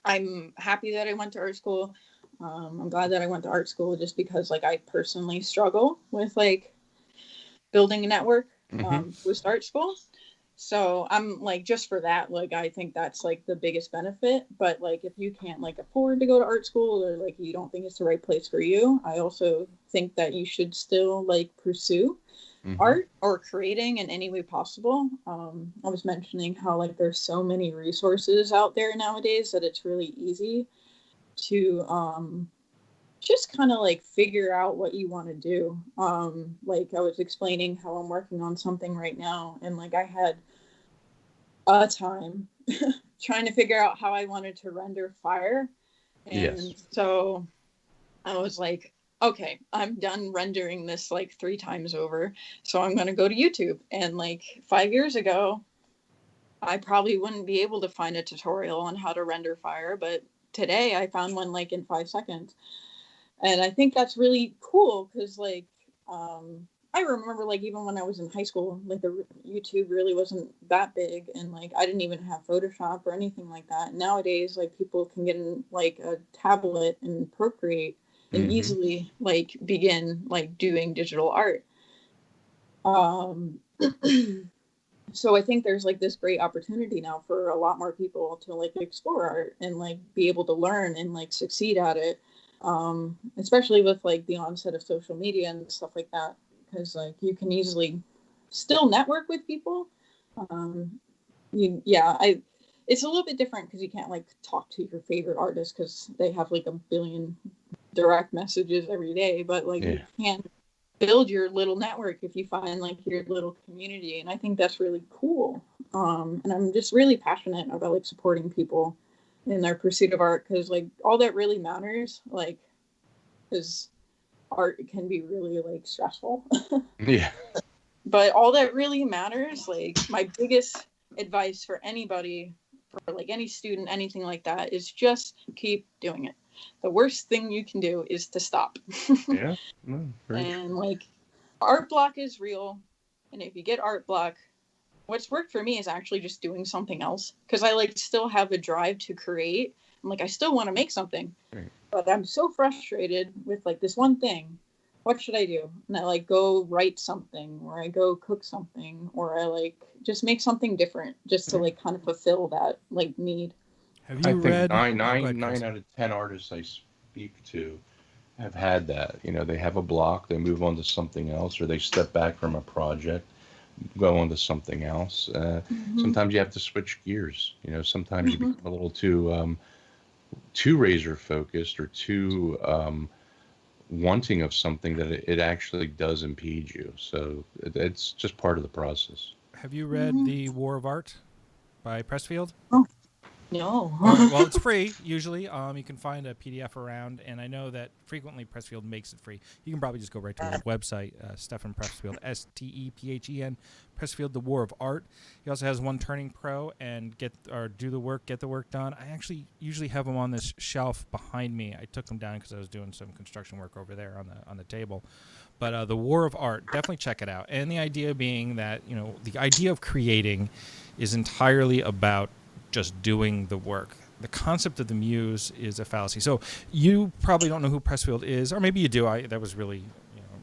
I'm happy that I went to art school. I'm glad that I went to art school just because like I personally struggle with like building a network Hmm. with art school. So I'm like, just for that, like I think that's like the biggest benefit. But like if you can't like afford to go to art school or like you don't think it's the right place for you, I also think that you should still like pursue Hmm. art or creating in any way possible. I was mentioning how like there's so many resources out there nowadays that it's really easy to just kind of like figure out what you want to do. Like I was explaining how I'm working on something right now, and like I had a time trying to figure out how I wanted to render fire. And Yes. so I was like, okay, I'm done rendering this like 3 times over. So I'm going to go to YouTube. And like 5 years ago, I probably wouldn't be able to find a tutorial on how to render fire. But today I found one like in 5 seconds. And I think that's really cool because like, I remember like even when I was in high school, like the YouTube really wasn't that big, and like I didn't even have Photoshop or anything like that. Nowadays, like people can get in like a tablet and Procreate and Hmm. easily like begin like doing digital art. Um, so I think there's like this great opportunity now for a lot more people to like explore art and like be able to learn and like succeed at it. Especially with like the onset of social media and stuff like that, because like you can easily still network with people. um yeah, I it's a little bit different because you can't like talk to your favorite artist because they have like a billion direct messages every day, but like you Yeah. can build your little network if you find like your little community, and I think that's really cool. And I'm just really passionate about like supporting people in their pursuit of art because like all that really matters, like, because art can be really like stressful. Yeah. But all that really matters, like my biggest advice for anybody, for like any student, anything like that, is just keep doing it. The worst thing you can do is to stop. Yeah. No, very true. And like art block is real. And if you get art block, what's worked for me is actually just doing something else because I like still have a drive to create. I'm like, I still want to make something, Right. but I'm so frustrated with like this one thing. What should I do? And I like go write something, or I go cook something, or I like just make something different just to Yeah. like kind of fulfill that like need. Have I you think read? nine, Oh, go nine, ahead, nine Chris. out of 10 artists I speak to have had that. They have a block, they move on to something else, or they step back from a project, go on to something else. Mm-hmm. Sometimes you have to switch gears. Sometimes you Mm-hmm. become a little too razor focused or too wanting of something that it actually does impede you. So it's just part of the process. Have you read Mm-hmm. The War of Art by Pressfield? Oh, no. All right. Well, it's free usually. You can find a PDF around, and I know that frequently Pressfield makes it free. You can probably just go right to his website, Stephen Pressfield, Stephen Pressfield, The War of Art. He also has One Turning Pro and get the work done. I actually usually have them on this shelf behind me. I took them down because I was doing some construction work over there on the table. But The War of Art, definitely check it out. And the idea being that the idea of creating is entirely about just doing the work. The concept of the muse is a fallacy. So you probably don't know who Pressfield is, or maybe you do. That was really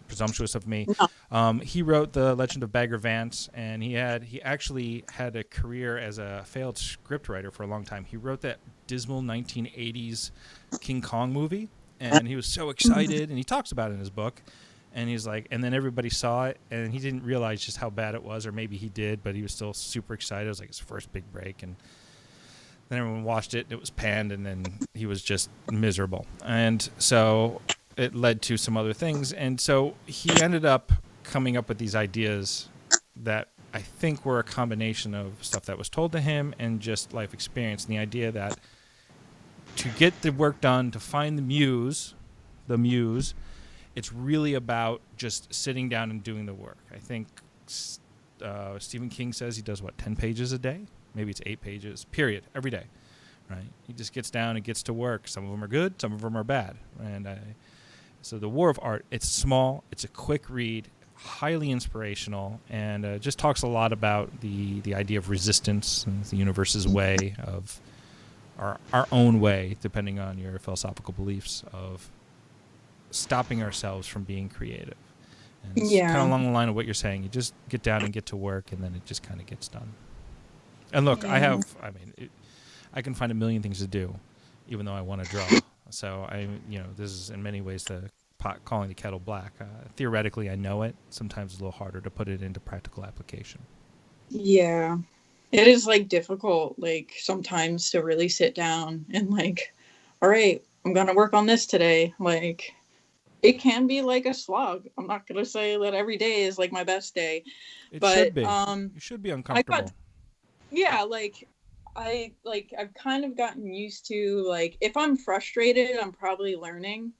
presumptuous of me. No. He wrote The Legend of Bagger Vance, and he actually had a career as a failed scriptwriter for a long time. He wrote that dismal 1980s King Kong movie, and he was so excited, and he talks about it in his book. And he's like, and then everybody saw it, and he didn't realize just how bad it was, or maybe he did, but he was still super excited. It was like his first big break, and then everyone watched it, it was panned, and then he was just miserable. And so it led to some other things. And so he ended up coming up with these ideas that I think were a combination of stuff that was told to him and just life experience. And the idea that to get the work done, to find the muse, it's really about just sitting down and doing the work. I think Stephen King says he does, 10 pages a day? Maybe it's 8 pages, period, every day, right? He just gets down and gets to work. Some of them are good, some of them are bad. And so The War of Art, it's small, it's a quick read, highly inspirational, and just talks a lot about the idea of resistance and the universe's way of our own way, depending on your philosophical beliefs, of stopping ourselves from being creative. And it's kind of along the line of what you're saying. You just get down and get to work, and then it just kind of gets done. And look, I can find a million things to do, even though I want to draw. So this is in many ways the pot calling the kettle black. Theoretically, I know it. Sometimes it's a little harder to put it into practical application. Yeah. It is difficult, sometimes to really sit down and all right, I'm going to work on this today. It can be a slog. I'm not going to say that every day is my best day. It should be. You should be uncomfortable. I've kind of gotten used to, if I'm frustrated, I'm probably learning.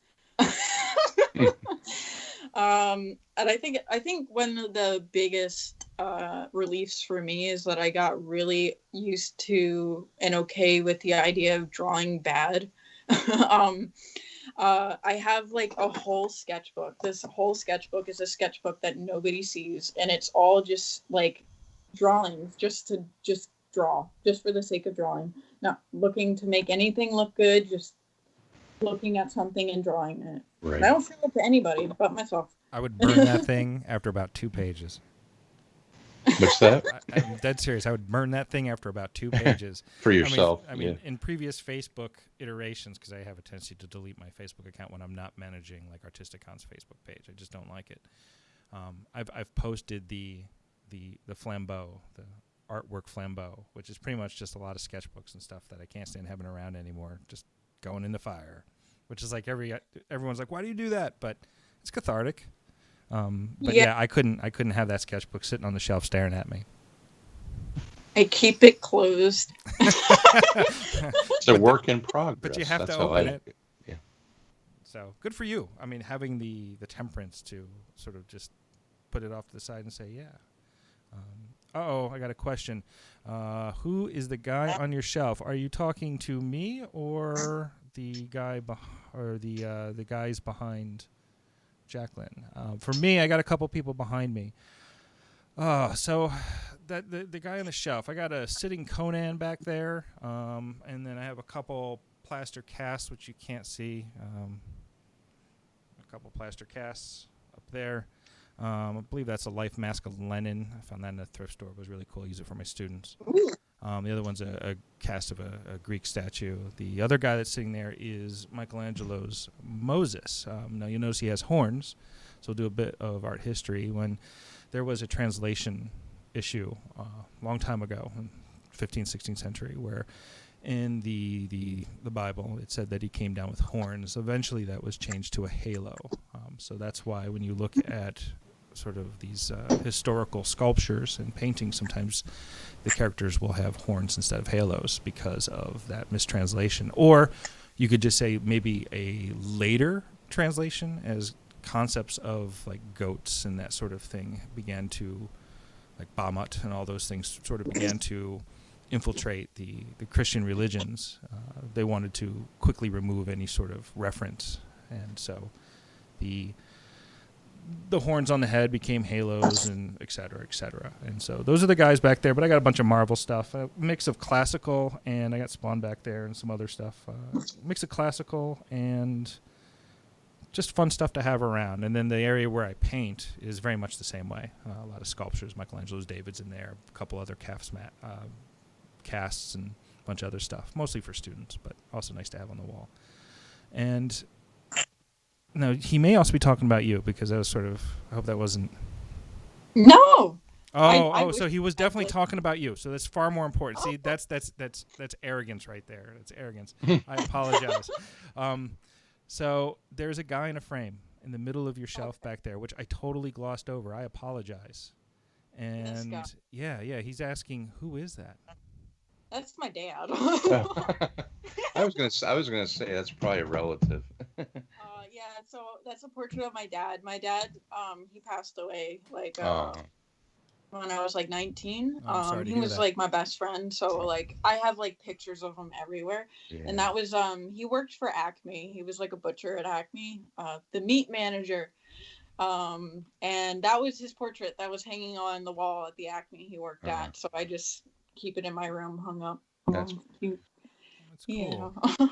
And I think one of the biggest reliefs for me is that I got really used to and okay with the idea of drawing bad. I have a whole sketchbook. This whole sketchbook is a sketchbook that nobody sees, and it's all just drawings, just to draw, just for the sake of drawing, not looking to make anything look good, just looking at something and drawing it. Right. I don't show it to anybody but myself. I would burn that thing after about 2 pages. What's that? I'm dead serious. I would burn that thing after about 2 pages. For yourself. I mean, in previous Facebook iterations, because I have a tendency to delete my Facebook account when I'm not managing Artistacon's Facebook page. I just don't like it. I've posted the flambeau, the artwork flambeau, which is pretty much just a lot of sketchbooks and stuff that I can't stand having around anymore. Just going in the fire, which is everyone's like, why do you do that? But it's cathartic. But I couldn't have that sketchbook sitting on the shelf staring at me. I keep it closed. It's a work in progress. But you have to open it. Yeah. So good for you. I mean, having the temperance to sort of just put it off to the side and say, yeah. I got a question. Who is the guy on your shelf? Are you talking to me or the guy the guys behind Jacqueline? For me, I got a couple people behind me. So that the guy on the shelf, I got a sitting Conan back there, and then I have a couple plaster casts which you can't see. A couple plaster casts up there. I believe that's a life mask of Lenin. I found that in a thrift store. It was really cool. I use it for my students. The other one's a cast of a Greek statue. The other guy that's sitting there is Michelangelo's Moses. Now, you'll notice he has horns, so we'll do a bit of art history. When there was a translation issue a long time ago, in 15th, 16th century, where in the Bible it said that he came down with horns. Eventually that was changed to a halo. So that's why when you look at sort of these historical sculptures and paintings, sometimes the characters will have horns instead of halos because of that mistranslation. Or you could just say maybe a later translation, as concepts of goats and that sort of thing began to, Bahamut and all those things sort of began to infiltrate the Christian religions. They wanted to quickly remove any sort of reference, and so the horns on the head became halos, and et cetera, et cetera. And so those are the guys back there, but I got a bunch of Marvel stuff, a mix of classical, and I got Spawn back there and some other stuff. Mix of classical and just fun stuff to have around. And then the area where I paint is very much the same way. A lot of sculptures, Michelangelo's David's in there, a couple other casts and a bunch of other stuff, mostly for students, but also nice to have on the wall. And now, he may also be talking about you, because that was sort of, I hope that wasn't... No! So he was definitely talking about you. So that's far more important. See, that's arrogance right there. That's arrogance. I apologize. So there's a guy in a frame, in the middle of your shelf back there, which I totally glossed over. I apologize. And yeah, he's asking, who is that? That's my dad. I was gonna say that's probably a relative. Yeah, so that's a portrait of my dad. My dad, he passed away like Oh, when I was like 19. Oh, I'm sorry to He hear was that. like my best friend, so like I have like pictures of him everywhere. yeah. And that was he worked for Acme. He was like a butcher at Acme, the meat manager. And that was his portrait that was hanging on the wall at the Acme he worked at. So I just keep it in my room hung up. That's Cute. That's cool. Yeah.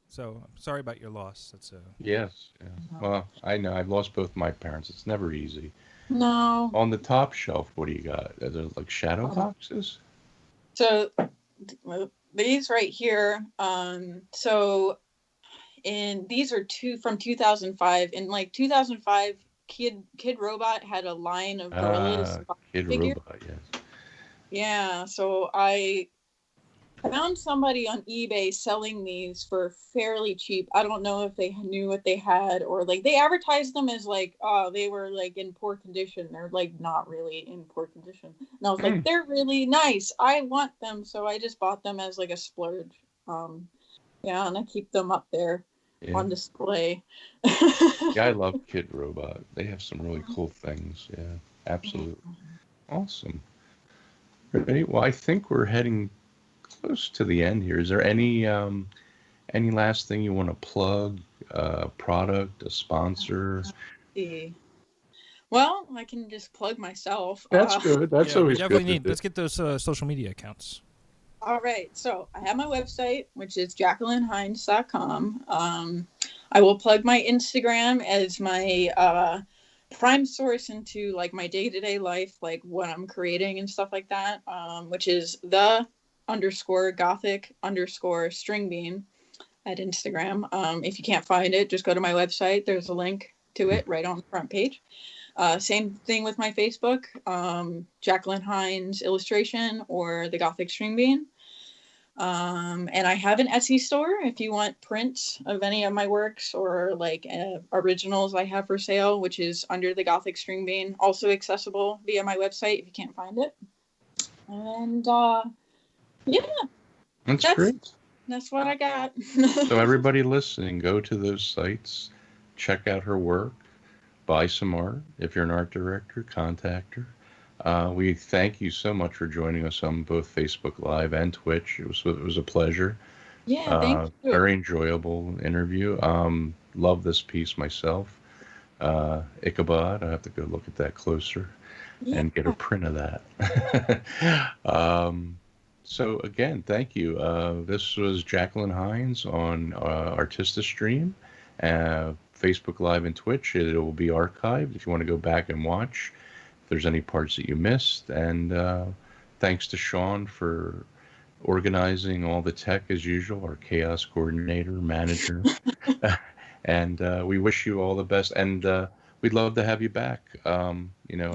So I'm sorry about your loss. That's yes. Yeah. Well, I know I've lost both my parents. It's never easy. No. On the top shelf, what do you got? Are there like shadow boxes? So these right here. So and these are two from 2005. In like 2005, Kid Robot had a line of gorillas Kid figures. Robot, yes. Yeah, so I found somebody on eBay selling these for fairly cheap. I don't know if they knew what they had, or like they advertised them as like, oh, they were like in poor condition. They're like not really in poor condition. And I was like, they're really nice. I want them, so I just bought them as like a splurge. Yeah, and I keep them up there on display. Yeah, I love Kid Robot. They have some really cool things. Yeah, absolutely. Awesome. Ready? Well, I think we're heading close to the end here. Is there any last thing you want to plug? Product, a sponsor? Well, I can just plug myself. That's good. That's we always definitely good. need. Let's get those social media accounts. All right, so I have my website, which is JacquelineHines.com. I will plug my Instagram as my prime source into like my day-to-day life, like what I'm creating and stuff like that, which is the_Gothic_string at Instagram. If you can't find it, just go to my website. There's a link to it right on the front page. Same thing with my Facebook, Jacqueline Hines Illustration or the Gothic String Bean. And I have an Etsy store if you want prints of any of my works or like originals I have for sale, which is under the Gothic String Bean, also accessible via my website if you can't find it. And yeah, that's great. That's what I got. So everybody listening, go to those sites, check out her work, buy some art. If you're an art director, contact her. We thank you so much for joining us on both Facebook Live and Twitch. It was a pleasure. Yeah, thank you. Very enjoyable interview. Love this piece myself. Ichabod. I have to go look at that closer and get a print of that. So again, thank you. This was Jacqueline Hines on Artista Stream, Facebook Live and Twitch. It will be archived if you want to go back and watch. If there's any parts that you missed, and thanks to Sean for organizing all the tech as usual, our chaos coordinator, manager, and we wish you all the best. And we'd love to have you back. I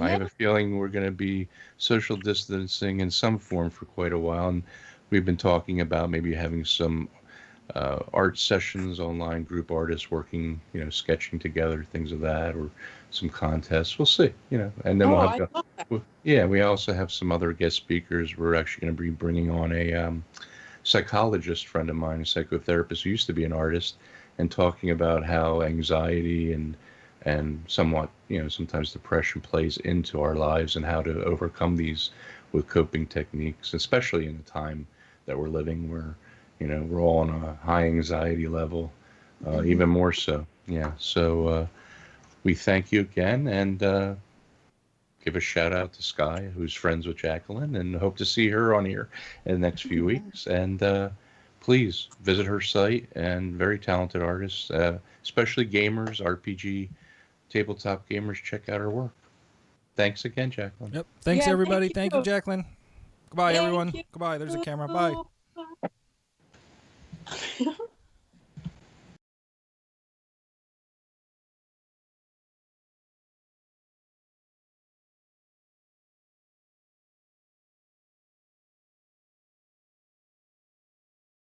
have a feeling we're going to be social distancing in some form for quite a while, and we've been talking about maybe having some art sessions online, group artists working, sketching together, things of that, or some contests. We'll see, and then we also have some other guest speakers. We're actually going to be bringing on a psychologist friend of mine, a psychotherapist who used to be an artist, and talking about how anxiety and somewhat, sometimes depression plays into our lives and how to overcome these with coping techniques, especially in the time that we're living where, we're all on a high anxiety level, even more so. Yeah. So we thank you again, and give a shout out to Sky, who's friends with Jacqueline, and hope to see her on here in the next few weeks. And please visit her site, and very talented artists, especially gamers, RPG, tabletop gamers, check out her work. Thanks again, Jacqueline. Yep. Thanks, everybody. Thank you, Jacqueline. Goodbye, everyone. Goodbye. There's a camera. Bye.